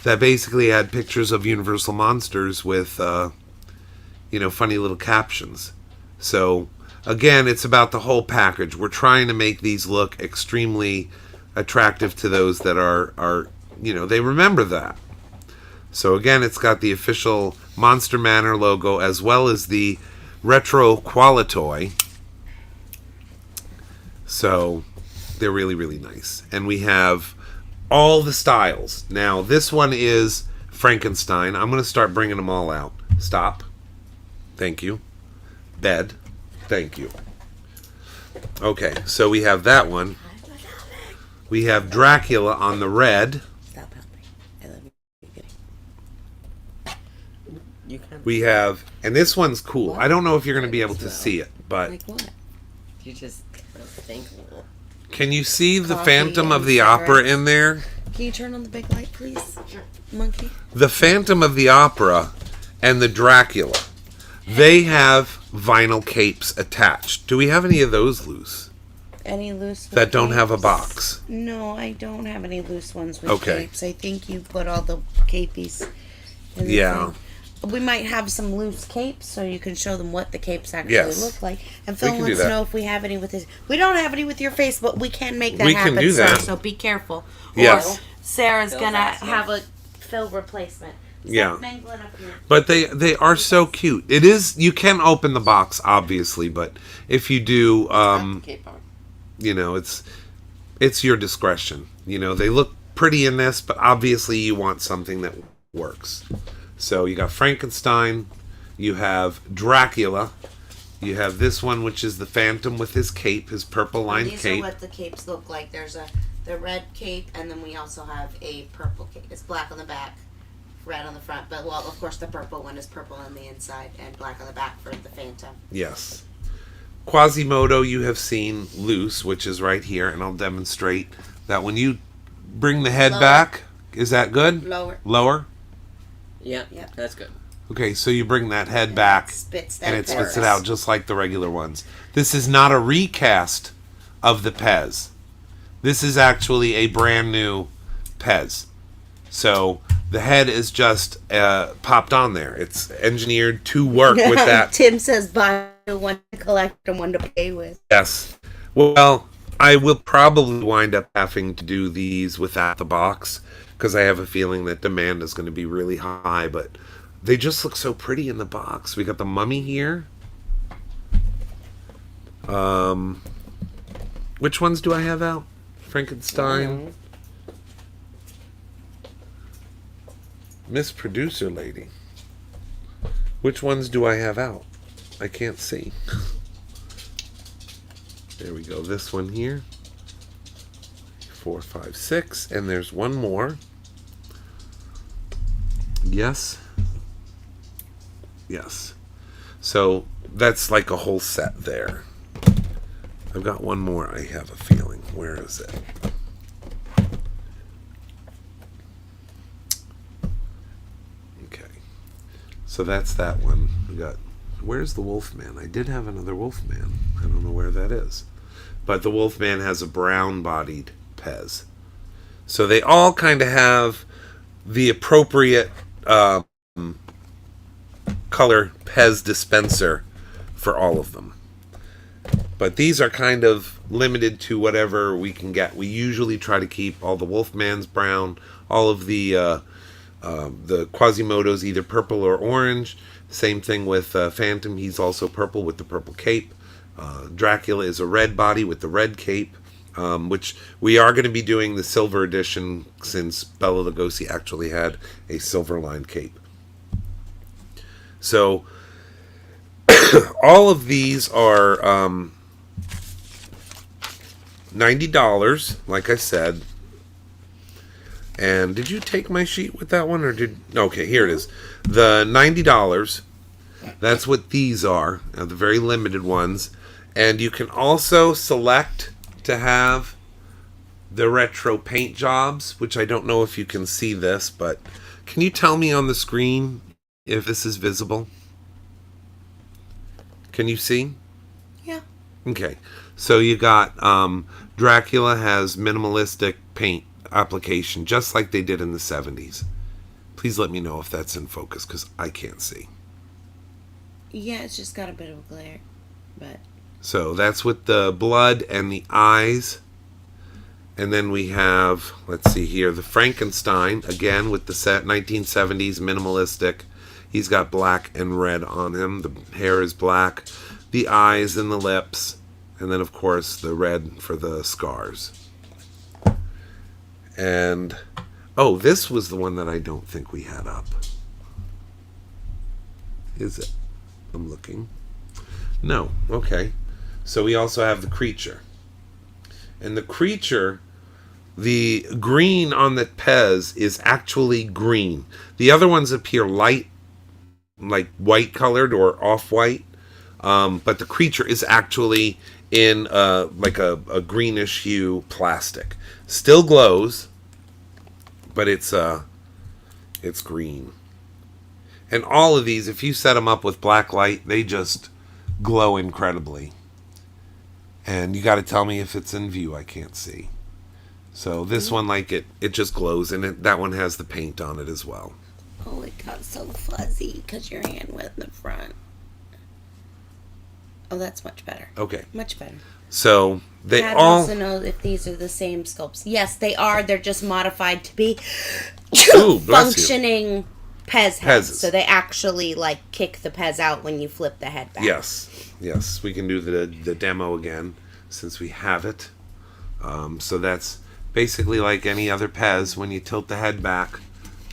that basically had pictures of Universal monsters with, funny little captions. So, again, it's about the whole package. We're trying to make these look extremely attractive to those that are they remember that. So, again, it's got the official Monster Manor logo as well as the retro Qualitoy. So, they're really, really nice. And we have all the styles. Now, this one is Frankenstein. I'm going to start bringing them all out. Stop. Thank you. Bed. Thank you. Okay, so we have that one. We have Dracula on the red.
Stop helping. I love you.
You can.
We have, and this one's cool. I don't know if you're going to be able to see it, but
Like what?
You just think.
can you see the
Coffee
Phantom of
and
the Opera
cigarettes.
in there?
Can you turn on the big light, please? Monkey.
The Phantom of the Opera and the Dracula. They have vinyl capes attached. Do we have any of those loose
Any loose
that don't
capes?
have a box?
No, I don't have any loose ones with
Okay.
capes. I think you put all the capies in the
Yeah.
thing. We might have some loose capes so you can show them what the capes actually
Yes.
look like. And
We
Phil
can do
wants to
that.
know if we have any with his. We don't have any with your face, but we can make that
We can
happen,
do
sir.
that.
So be careful.
Yes.
Or Sarah's
Phil's
gonna
asking.
have a Phil replacement. Stop
Yeah.
mangling up here.
But they are so cute. It is, you can open the box obviously, but if you do
Cape on.
it's your discretion. They look pretty in this, but obviously you want something that works. So you got Frankenstein, you have Dracula, you have this one, which is the Phantom with his cape, his purple lined
These
cape.
are what the capes look like. There's the red cape, and then we also have a purple cape. It's black on the back, red on the front. But, well, of course, the purple one is purple on the inside and black on the back for the Phantom.
Yes. Quasimodo you have seen loose, which is right here, and I'll demonstrate that when you bring the head
Lower.
back, is that good?
Lower.
Lower?
Yeah,
Yep.
that's good.
Okay, so you bring that head back,
Spits that
and it spits it
Pez.
out just like the regular ones. This is not a recast of the Pez. This is actually a brand new Pez. So the head is just popped on there. It's engineered to work with that.
Tim says buy one to collect and one to play with.
Yes. Well, I will probably wind up having to do these without the box because I have a feeling that demand is going to be really high, but they just look so pretty in the box. We got the mummy here. Which ones do I have out? Frankenstein. Miss Producer Lady. Which ones do I have out? I can't see. There we go. This one here. 4, 5, 6. And there's one more. Yes. Yes. So that's like a whole set there. I've got one more, I have a feeling. Where is it? Okay. So that's that one. We got, where's the Wolfman? I did have another Wolfman. I don't know where that is. But the Wolfman has a brown-bodied Pez. So they all kind of have the appropriate color Pez dispenser for all of them. But these are kind of limited to whatever we can get. We usually try to keep all the Wolfman's brown, all of the Quasimodo's either purple or orange. Same thing with Phantom. He's also purple with the purple cape. Dracula is a red body with the red cape, which we are going to be doing the silver edition since Bela Lugosi actually had a silver lined cape. So all of these are $90, like I said. And did you take my sheet with that one, or did? Okay, here it is. The $90. That's what these are, the very limited ones. And you can also select to have the retro paint jobs, which I don't know if you can see this, but can you tell me on the screen if this is visible? Can you see?
Yeah.
Okay. So you got Dracula has minimalistic paint application, just like they did in the 70s. Please let me know if that's in focus, because I can't see.
Yeah, it's just got a bit of a glare, but...
So that's with the blood and the eyes. And then we have, let's see here, the Frankenstein, again with the 1970s minimalistic. He's got black and red on him. The hair is black. The eyes and the lips. And then, of course, the red for the scars. And, oh, this was the one that I don't think we had up. Is it? I'm looking. No. Okay. So we also have the creature. And the creature, the green on the Pez is actually green. The other ones appear light, like white colored or off-white. But the creature is actually in like a greenish hue plastic. Still glows, but it's green. And all of these, if you set them up with black light, they just glow incredibly. And you got to tell me if it's in view. I can't see. So this one, like it just glows, and that one has the paint on it as well.
Oh, it got so fuzzy because your hand went in the front. Oh, that's much better.
Okay.
Much better.
So they
Pat
all
wants to know if these are the same sculpts. Yes, they are. They're just modified to be
Ooh, bless you.
functioning Pez heads.
Pezes.
So they actually like kick the Pez out when you flip the head back.
Yes, we can do the demo again since we have it. So that's basically like any other Pez. When you tilt the head back,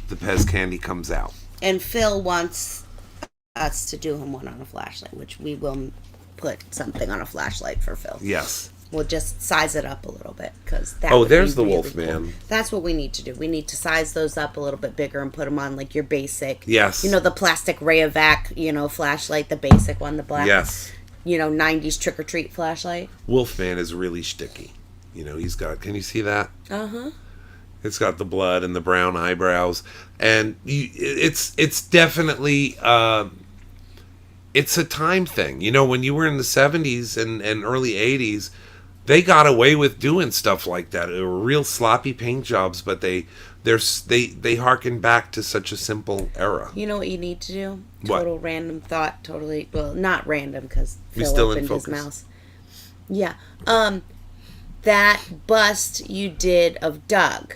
the Pez candy comes out.
And Phil wants us to do him one on a flashlight, which we will put something on a flashlight for Phil.
Yes.
We'll just size it up a little bit because that.
Oh,
would
there's
be
the
really
Wolfman.
cool. That's what we need to do. We need to size those up a little bit bigger and put them on like your basic.
Yes.
You know, the plastic Rayovac, flashlight, the basic one, the black.
Yes.
90s trick or treat flashlight.
Wolfman is really sticky. He's got. Can you see that?
Uh-huh.
It's got the blood and the brown eyebrows, and it's definitely it's a time thing. When you were in the 70s and early 80s, they got away with doing stuff like that. It were real sloppy paint jobs, but they harken back to such a simple era.
You know what you need to do?
What?
Total random thought. Totally. Well, not random because
We
Phil
still in
opened his
focus.
mouse. Yeah. That bust you did of Doug.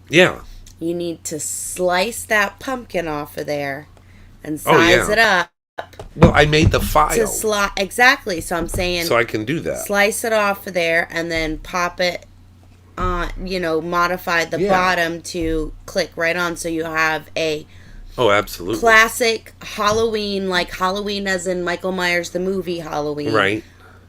Yeah.
You need to slice that pumpkin off of there and
Oh, yeah.
size it up
Well, I made the file,
to exactly. So I'm saying
so I can do that.
slice it off of there and then pop it on. Modify the
Yeah.
bottom to click right on, so you have a
Oh, absolutely.
classic Halloween, like Halloween as in Michael Myers the movie Halloween.
Right.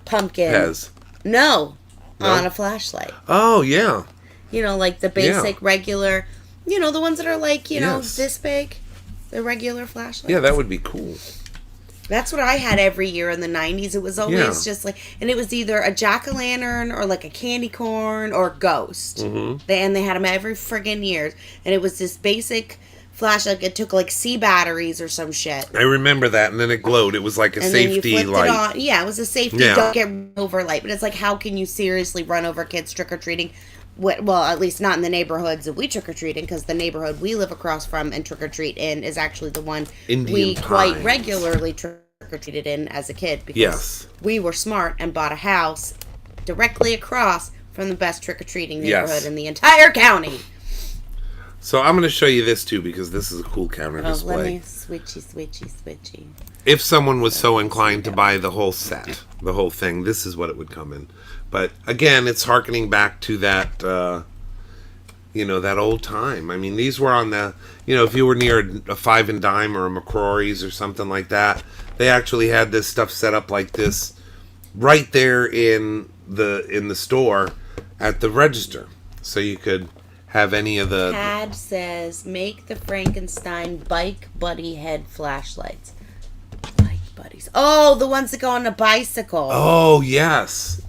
Pumpkin.
Pez.
No.
No?
On a flashlight.
Oh, yeah.
Like the basic regular, the ones that are like,
Yes.
this big. The regular flashlights.
Yeah, that would be cool.
That's what I had every year in the 90s. It was always
Yeah.
just like, and it was either a jack-o'-lantern or like a candy corn or a ghost.
Mm-hmm.
They had them every friggin' year. And it was this basic flashlight. It took like C batteries or some shit.
I remember that, and then it glowed. It was like a
And then you
safety
flipped
light.
it on. Yeah, it was a safety
Yeah.
don't get run over light. But it's like, how can you seriously run over kids trick-or-treating? Well, at least not in the neighborhoods that we trick-or-treating, because the neighborhood we live across from and trick-or-treat in is actually the one
Indian
we quite
Pines.
regularly trick-or-treated in as a kid, because
Yes.
we were smart and bought a house directly across from the best trick-or-treating
Yes.
neighborhood in the entire county.
So I'm going to show you this too, because this is a cool counter
Oh,
display.
let me switchy.
If someone was so inclined to buy the whole set, the whole thing, this is what it would come in. But again, it's harkening back to that, that old time. I mean, these were on the, if you were near a Five and Dime or a McCrory's or something like that, they actually had this stuff set up like this right there in the store at the register, so you could have any of the.
Tad says, make the Frankenstein bike buddy head flashlights. Bike buddies. Oh, the ones that go on a bicycle.
Oh yes,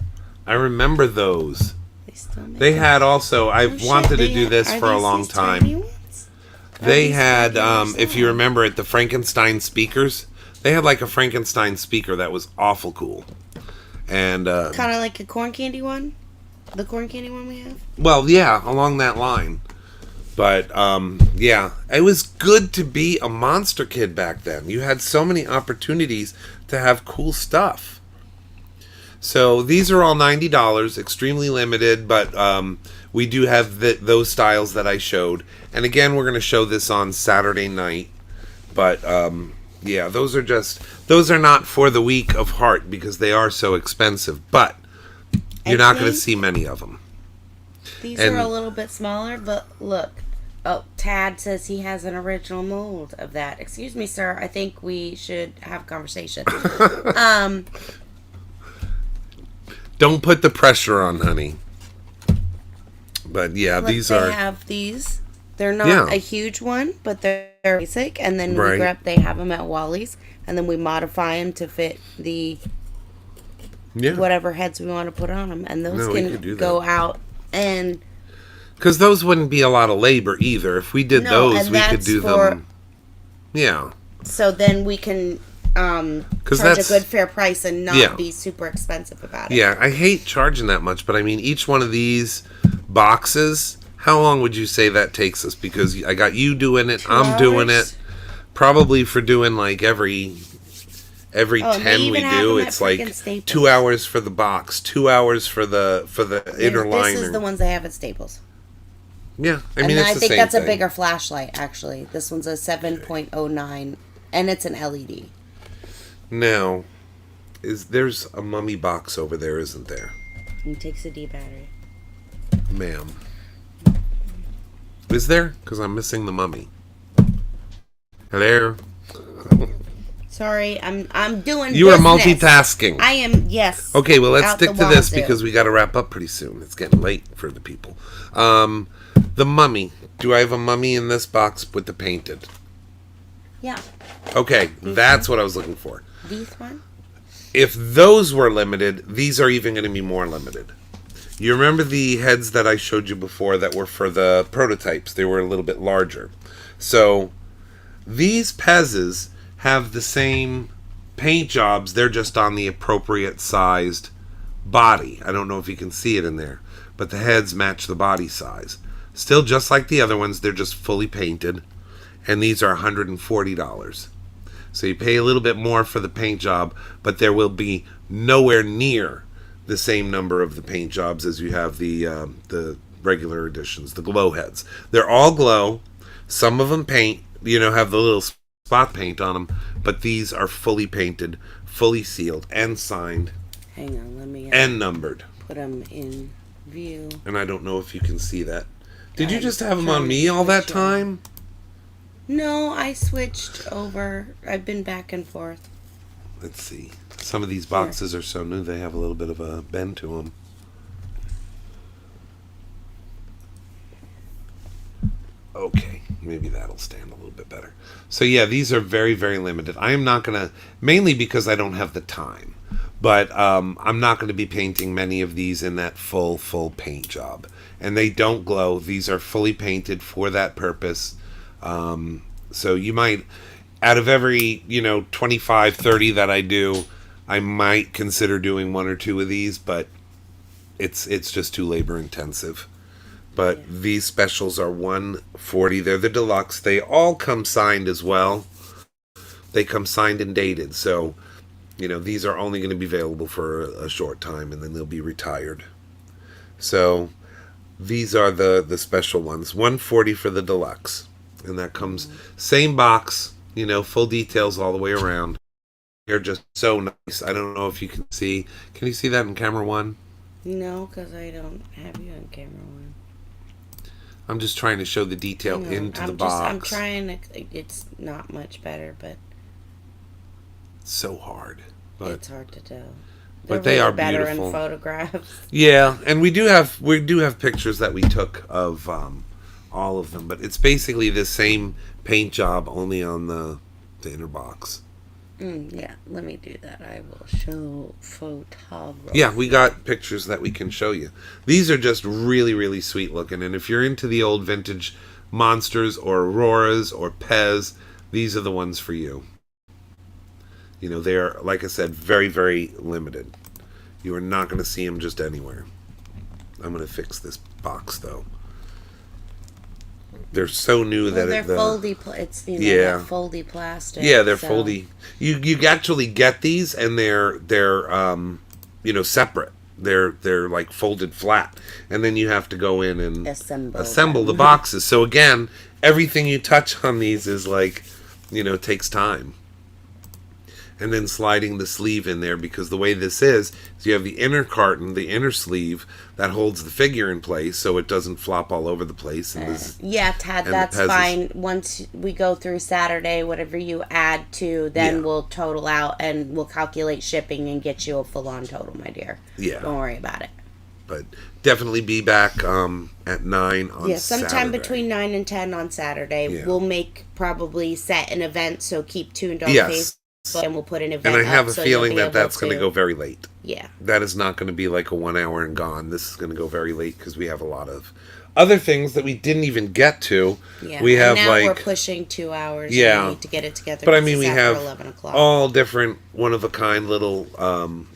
I remember those.
They still make
They
them.
had also.
Oh,
I've
shit,
wanted to
they
do
had-
this
are
for a
these
long
these tiny
time.
ones? Are
They
these
had,
regular
if you
size?
remember, at the Frankenstein speakers, they had like a Frankenstein speaker that was awful cool. And
Kind of like a corn candy one? The corn candy one we have?
well, yeah, along that line. But yeah, it was good to be a monster kid back then. You had so many opportunities to have cool stuff. So these are all $90, extremely limited, but we do have those styles that I showed. And again, we're going to show this on Saturday night. But yeah, those are not for the weak of heart because they are so expensive. But you're not going to
think-
see many of them.
These
And-
are a little bit smaller, but look. Oh, Tad says he has an original mold of that. Excuse me, sir. I think we should have a conversation.
Don't put the pressure on, honey. But yeah,
Look,
these
they
are.
have these. They're not
Yeah.
a huge one, but they're basic. And then
Right.
they have them at Wally's, and then we modify them to fit the
Yeah.
whatever heads we want to put on them, and those
No, we
can
could do
go
that.
out and.
Because those wouldn't be a lot of labor either. If we did
No,
those,
and
we could
that's
do
for-
them. Yeah.
So then we can charge a
that's-
good fair price and not
Yeah.
be super expensive about it.
Yeah, I hate charging that much, but I mean, each one of these boxes, how long would you say that takes us? Because I got you doing it,
2
I'm doing
hours?
it. Probably for doing like every
Oh, and they
10 we
even have
do,
them at
it's like
freaking Staples.
2 hours for the box, 2 hours for the inner
This
liner.
is the ones they have at Staples.
Yeah, I mean,
And
it's
I
the
think
same
that's
thing.
a bigger flashlight, actually. This one's a 7.09, and it's an LED.
Now, there's a mummy box over there, isn't there?
And it takes a D battery.
Ma'am. Is there? Because I'm missing the mummy. Hello?
Sorry, I'm doing
You are
business.
multitasking.
I am, yes.
Okay, well, let's
Out
stick
the
to this
wazoo.
because we got to wrap up pretty soon. It's getting late for the people. The mummy. Do I have a mummy in this box with the painted?
Yeah.
Okay, that's what I was looking for.
These one?
If those were limited, these are even going to be more limited. You remember the heads that I showed you before that were for the prototypes? They were a little bit larger. So these Pez's have the same paint jobs. They're just on the appropriate sized body. I don't know if you can see it in there, but the heads match the body size. Still just like the other ones, they're just fully painted. And these are $140. So you pay a little bit more for the paint job, but there will be nowhere near the same number of the paint jobs as you have the regular editions, the glow heads. They're all glow. Some of them paint, have the little spot paint on them, but these are fully painted, fully sealed, and signed,
Hang on, let me
and numbered.
put them in view.
And I don't know if you can see that. Did you
I'm
just have them
trying
on
to
me all that
switch on.
time?
No, I switched over. I've been back and forth.
Let's see. Some of these boxes are so new they have a little bit of a bend to them. Okay, maybe that'll stand a little bit better. So yeah, these are very, very limited. I am not going to, mainly because I don't have the time, but I'm not going to be painting many of these in that full paint job. And they don't glow. These are fully painted for that purpose. So you might, out of every, 25, 30 that I do, I might consider doing one or two of these, but it's just too labor intensive. But these specials are $140. They're the deluxe. They all come signed as well. They come signed and dated. So, these are only going to be available for a short time, and then they'll be retired. So, these are the special ones. $140 for the deluxe. And that comes, same box, full details all the way around. They're just so nice. I don't know if you can see. Can you see that in camera one?
No, because I don't have you on camera one.
I'm just trying to show the detail into the box.
I'm trying to. It's not much better, but
It's so hard. But
it's hard to tell.
But they are
better
beautiful.
in photographs.
yeah, and we do have pictures that we took of all of them, but it's basically the same paint job only on the inner box.
Yeah, let me do that. I will show photography.
Yeah, we got pictures that we can show you. These are just really, really sweet looking, and if you're into the old vintage Monsters or Auroras or Pez, these are the ones for you. They're, like I said, very, very limited. You are not going to see them just anywhere. I'm going to fix this box, though. They're so new that
they're foldy. It's that foldy plastic.
Yeah, they're foldy. You actually get these, and they're separate. They're like folded flat, and then you have to go in and assemble the boxes. So again, everything you touch on these is like, takes time. And then sliding the sleeve in there, because the way this is you have the inner carton, the inner sleeve that holds the figure in place so it doesn't flop all over the place. And
Tad, that's fine. Once we go through Saturday, whatever you add to, then we'll total out and we'll calculate shipping and get you a full-on total, my dear.
Yeah.
Don't worry about it.
But definitely be back at 9 on
sometime
Saturday.
between 9 and 10 on Saturday.
Yeah.
We'll probably set an event, so keep tuned on
Yes.
Facebook. And we'll put an event
And I have
up
a
so
feeling
you'll
that
be able
that's going to go very late.
Yeah.
That is not going to be like a 1 hour and gone. This is going to go very late because we have a lot of other things that we didn't even get to.
Yeah.
We have
and now we're
like
pushing 2 hours.
Yeah.
We need to get it together.
But I mean, we
after
have
11 o'clock.
all different one of a kind little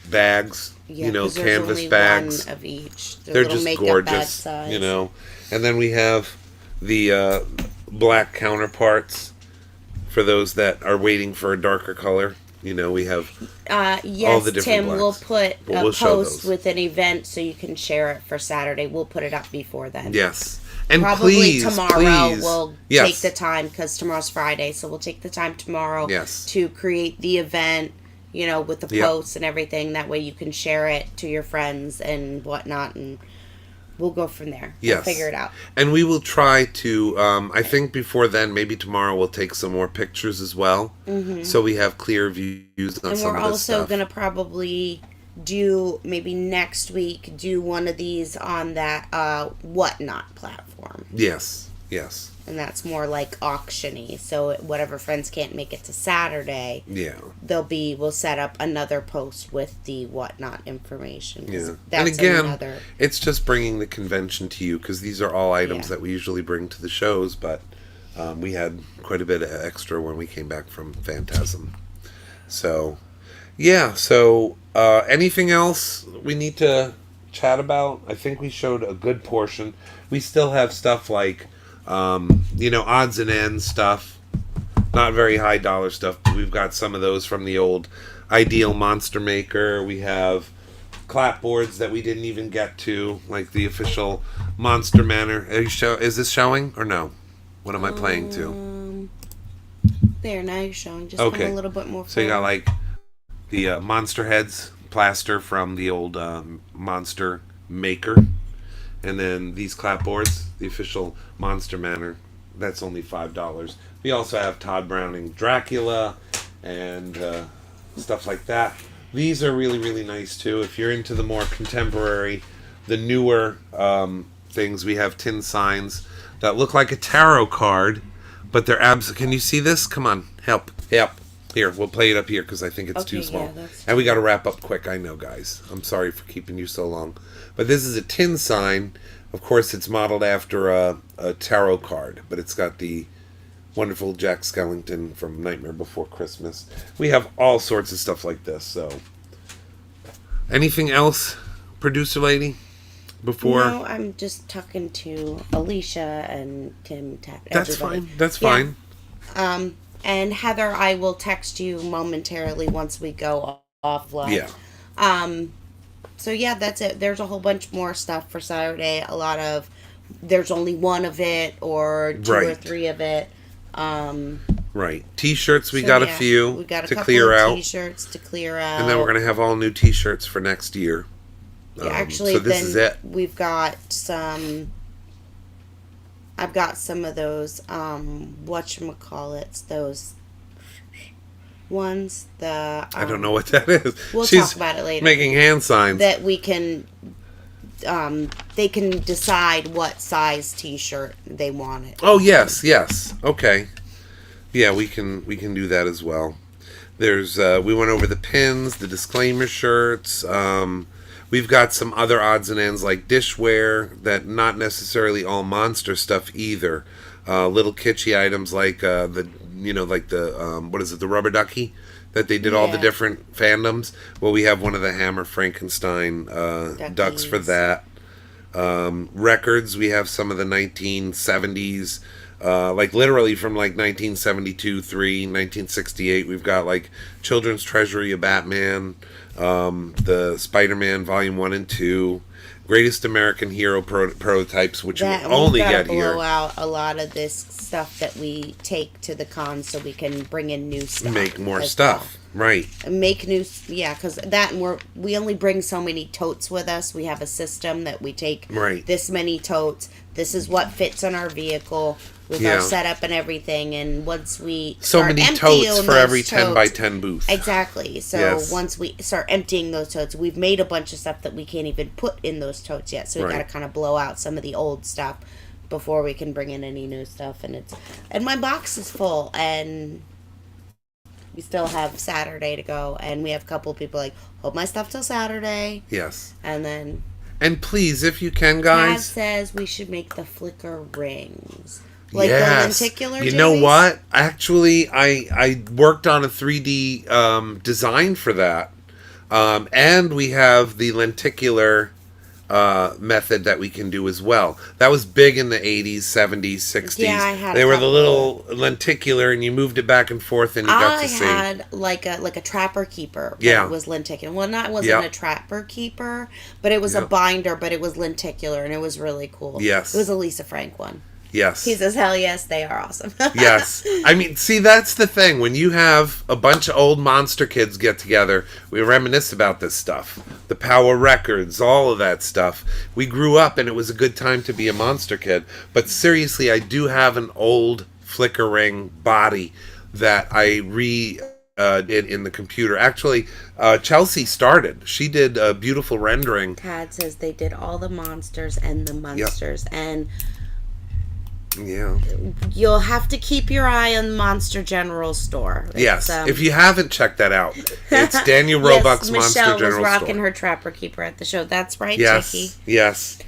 bags.
'cause there's
canvas
only
bags.
one of each.
They're
little
just
makeup
gorgeous.
bag size.
And then we have the black counterparts for those that are waiting for a darker color. We have
yes,
all the different
Tim,
blacks.
we'll put
But
a
we'll show
post
those.
with an event so you can share it for Saturday. We'll put it up before then.
Yes. And
Probably
please,
tomorrow we'll
yes.
take the time, because tomorrow's Friday, so we'll take the time tomorrow
Yes.
to create the event, with the
Yep.
posts and everything. That way you can share it to your friends and whatnot, and we'll go from there.
Yes.
We'll figure it out.
And we will try to, I think before then, maybe tomorrow, we'll take some more pictures as well. Mm-hmm. So we have clear views on
And
some
we're
of this stuff.
also going to probably do, maybe next week, do one of these on that Whatnot platform.
Yes, yes.
And that's more like auction-y. So whatever friends can't make it to Saturday,
Yeah.
we'll set up another post with the Whatnot information. 'Cause
Yeah.
That's
And again,
another...
it's just bringing the convention to you, because these are all items that we usually bring to the shows, but we had quite a bit of extra when we came back from Phantasm. So, yeah. So, anything else we need to chat about? I think we showed a good portion. We still have stuff like, odds and ends stuff. Not very high dollar stuff, but we've got some of those from the old Ideal Monster Maker. We have clapboards that we didn't even get to, like the official Monster Manor. Is this showing or no? What am I playing to?
There, now you're showing. Just
Okay.
come a little bit more forward.
So you got like the Monster Heads plaster from the old Monster Maker. And then these clapboards, the official Monster Manor, that's only $5. We also have Todd Browning Dracula and stuff like that. These are really, really nice too. If you're into the more contemporary, the newer things, we have tin signs that look like a tarot card, but they're Can you see this? Come on, help. Here, we'll play it up here because I think it's too small. And we got to wrap up quick. I know, guys. I'm sorry for keeping you so long. But this is a tin sign. Of course, it's modeled after a tarot card, but it's got the wonderful Jack Skellington from Nightmare Before Christmas. We have all sorts of stuff like this. So, anything else, producer lady? Before?
No, I'm just talking to Alicia and Tim.
That's fine. That's fine.
And Heather, I will text you momentarily once we go off live.
Yeah.
So yeah, that's it. There's a whole bunch more stuff for Saturday. There's only one of it or two or three of it.
Right. T-shirts, we got a few
we got a
to
couple
clear
of
out.
T-shirts to clear out.
And then we're going to have all new T-shirts for next year.
Yeah, actually,
so this is it.
We've got some... I've got some of those, whatchamacallits, those ones,
I don't know what that is.
We'll
She's
talk about it later.
Making hand signs.
That we can, they can decide what size T-shirt they want it.
Oh, yes. Okay. Yeah, we can do that as well. There's, we went over the pins, the disclaimer shirts, we've got some other odds and ends like dishware that not necessarily all monster stuff either. Little kitschy items like the rubber ducky that they did all the different fandoms. Well, we have one of the Hammer Frankenstein ducks for that. Records, we have some of the 1970s, like literally from like 1972, 1968. We've got like Children's Treasury of Batman, the Spider-Man Volume 1 and 2, Greatest American Hero prototypes, which we only get here.
Blow out a lot of this stuff that we take to the con so we can bring in new stuff.
Make more stuff, right?
Make new, because we only bring so many totes with us. We have a system that we take this many totes. This is what fits on our vehicle with our setup and everything. And once we
so many totes for every 10 by 10 booth.
Exactly. So once we start emptying those totes, we've made a bunch of stuff that we can't even put in those totes yet. So we got to kind of blow out some of the old stuff before we can bring in any new stuff. And my box is full, and we still have Saturday to go, and we have a couple of people like, hold my stuff till Saturday.
Yes.
And
please, if you can, guys.
Dad says we should make the flicker rings. Like the lenticular
You know what? Actually, I worked on a 3D design for that. And we have the lenticular method that we can do as well. That was big in the 80s, 70s, 60s.
Yeah, I had
They were the little lenticular, and you moved it back and forth, and you got to see.
I had like a trapper keeper.
Yeah.
It was lenticular. Well, it wasn't a trapper keeper, but it was a binder, but it was lenticular, and it was really cool.
Yes.
It was a Lisa Frank one.
Yes.
He says, hell yes, they are awesome.
Yes. I mean, see, that's the thing. When you have a bunch of old monster kids get together, we reminisce about this stuff. The Power Records, all of that stuff. We grew up and it was a good time to be a monster kid. But seriously, I do have an old flickering body that I did in the computer. Actually, Chelsea started. She did a beautiful rendering.
Tad says they did all the monsters and the monsters. Yep. And
yeah,
you'll have to keep your eye on Monster General Store.
Yes, if you haven't checked that out, it's Daniel Roebuck's Monster General Store.
Michelle was rocking her Trapper Keeper at the show. That's right,
yes,
Chicky.
Yes.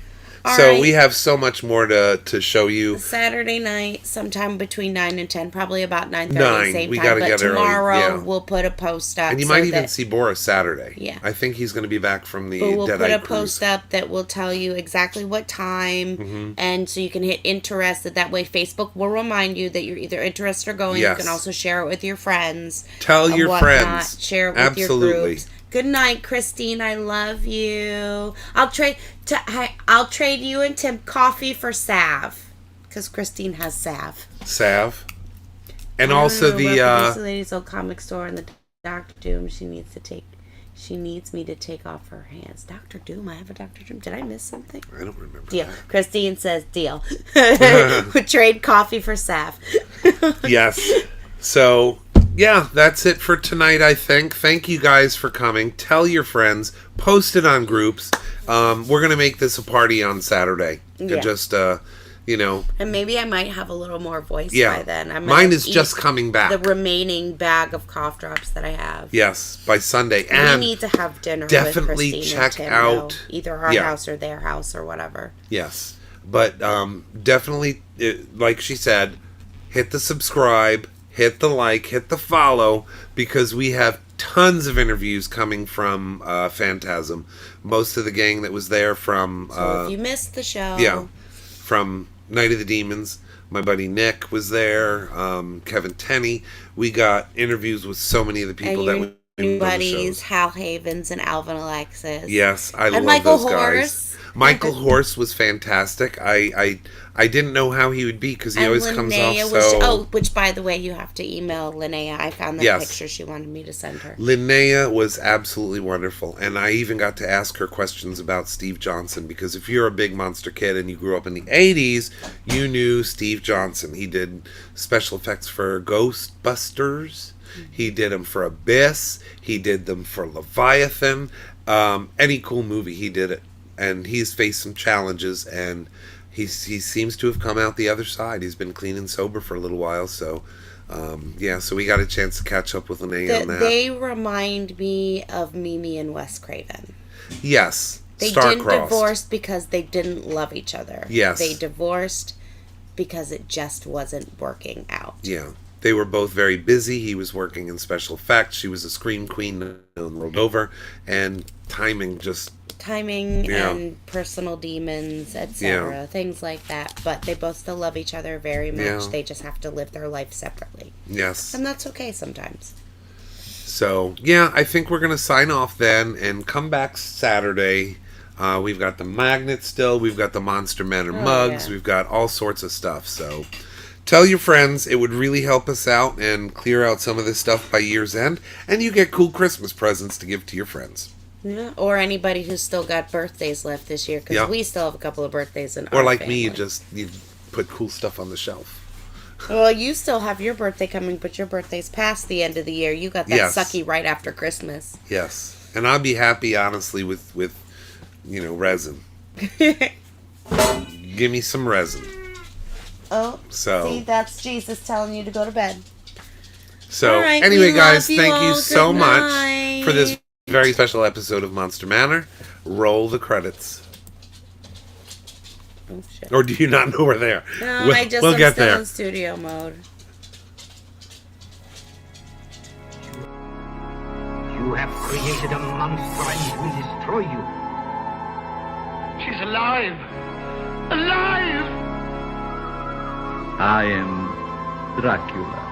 All
so
right.
we have so much more to show you.
Saturday night, sometime between 9 and 10, probably about 9:30,
9.
same
We
time.
gotta
But
get
tomorrow
early. Yeah.
we'll put a post up.
And you might even see Boris Saturday.
Yeah.
I think he's going to be back from the
But we'll
Dead
put
Eye
a
Cruise.
post up that will tell you exactly what time, and so you can hit interested. That way Facebook will remind you that you're either interested or going.
Yes.
You can also share it with your friends.
Tell your
whatnot.
friends.
Share it with
Absolutely.
your groups. Good night, Christine. I love you. I'll trade you and Tim coffee for salve, because Christine has salve.
Salve. And also the
lady's old comic store and the Doctor Doom. She needs me to take off her hands. Doctor Doom. I have a Doctor Doom. Did I miss something?
I don't remember.
Deal.
That.
Christine says deal. Trade coffee for salve.
Yes. So, yeah, that's it for tonight, I think. Thank you guys for coming. Tell your friends. Post it on groups. We're going to make this a party on Saturday.
Yeah.
And just,
And maybe I might have a little more voice by then.
Mine is just coming back.
The remaining bag of cough drops that I have.
Yes, by Sunday. And
we need to have dinner
definitely
with Christine
check
and Tim,
out
though. Either our house or their house or whatever.
Yes. But definitely, like she said, hit the subscribe, hit the like, hit the follow, because we have tons of interviews coming from Phantasm. Most of the gang that was there from...
So if you missed the show...
Yeah, from Night of the Demons. My buddy Nick was there, Kevin Tenney. We got interviews with so many of the people that we
new buddies, Hal Havens and Alvin Alexis.
Yes, I love
Michael
those guys. Michael Horse was fantastic. I didn't know how he would be because he always comes off so...
which, by the way, you have to email Linnea. I found that picture she wanted me to send her.
Linnea was absolutely wonderful, and I even got to ask her questions about Steve Johnson, because if you're a big monster kid and you grew up in the 80s, you knew Steve Johnson. He did special effects for Ghostbusters. He did them for Abyss. He did them for Leviathan. Any cool movie, he did it. And he's faced some challenges, and he seems to have come out the other side. He's been clean and sober for a little while, so so we got a chance to catch up with Linnea on that.
They remind me of Mimi and Wes Craven.
Yes,
they didn't divorce because they didn't love each other.
Yes,
they divorced because it just wasn't working out.
Yeah. They were both very busy. He was working in special effects. She was a scream queen the world over, and timing and
personal demons, etc. Things like that. But they both still love each other very much.
Yeah.
They just have to live their life separately.
Yes.
And that's okay sometimes.
So, I think we're going to sign off then and come back Saturday. We've got the magnets still. We've got the Monster Manor mugs. Yeah. We've got all sorts of stuff. So, tell your friends. It would really help us out and clear out some of this stuff by year's end. And you get cool Christmas presents to give to your friends.
Yeah, or anybody who's still got birthdays left this year, because we still have a couple of birthdays in our
like
family.
me, you put cool stuff on the shelf.
Well, you still have your birthday coming, but your birthday's past the end of the year. You got that sucky right after Christmas.
Yes, and I'll be happy, honestly, with resin. Give me some resin.
Oh, see, that's Jesus telling you to go to bed.
So, anyway, guys, thank you so much for this very special episode of Monster Manor. Roll the credits.
Oh, shit.
Or do you not know we're there?
No,
we'll
I'm
get
still
there.
in studio mode.
You have created a monster and it will destroy you.
She's alive! Alive!
I am Dracula.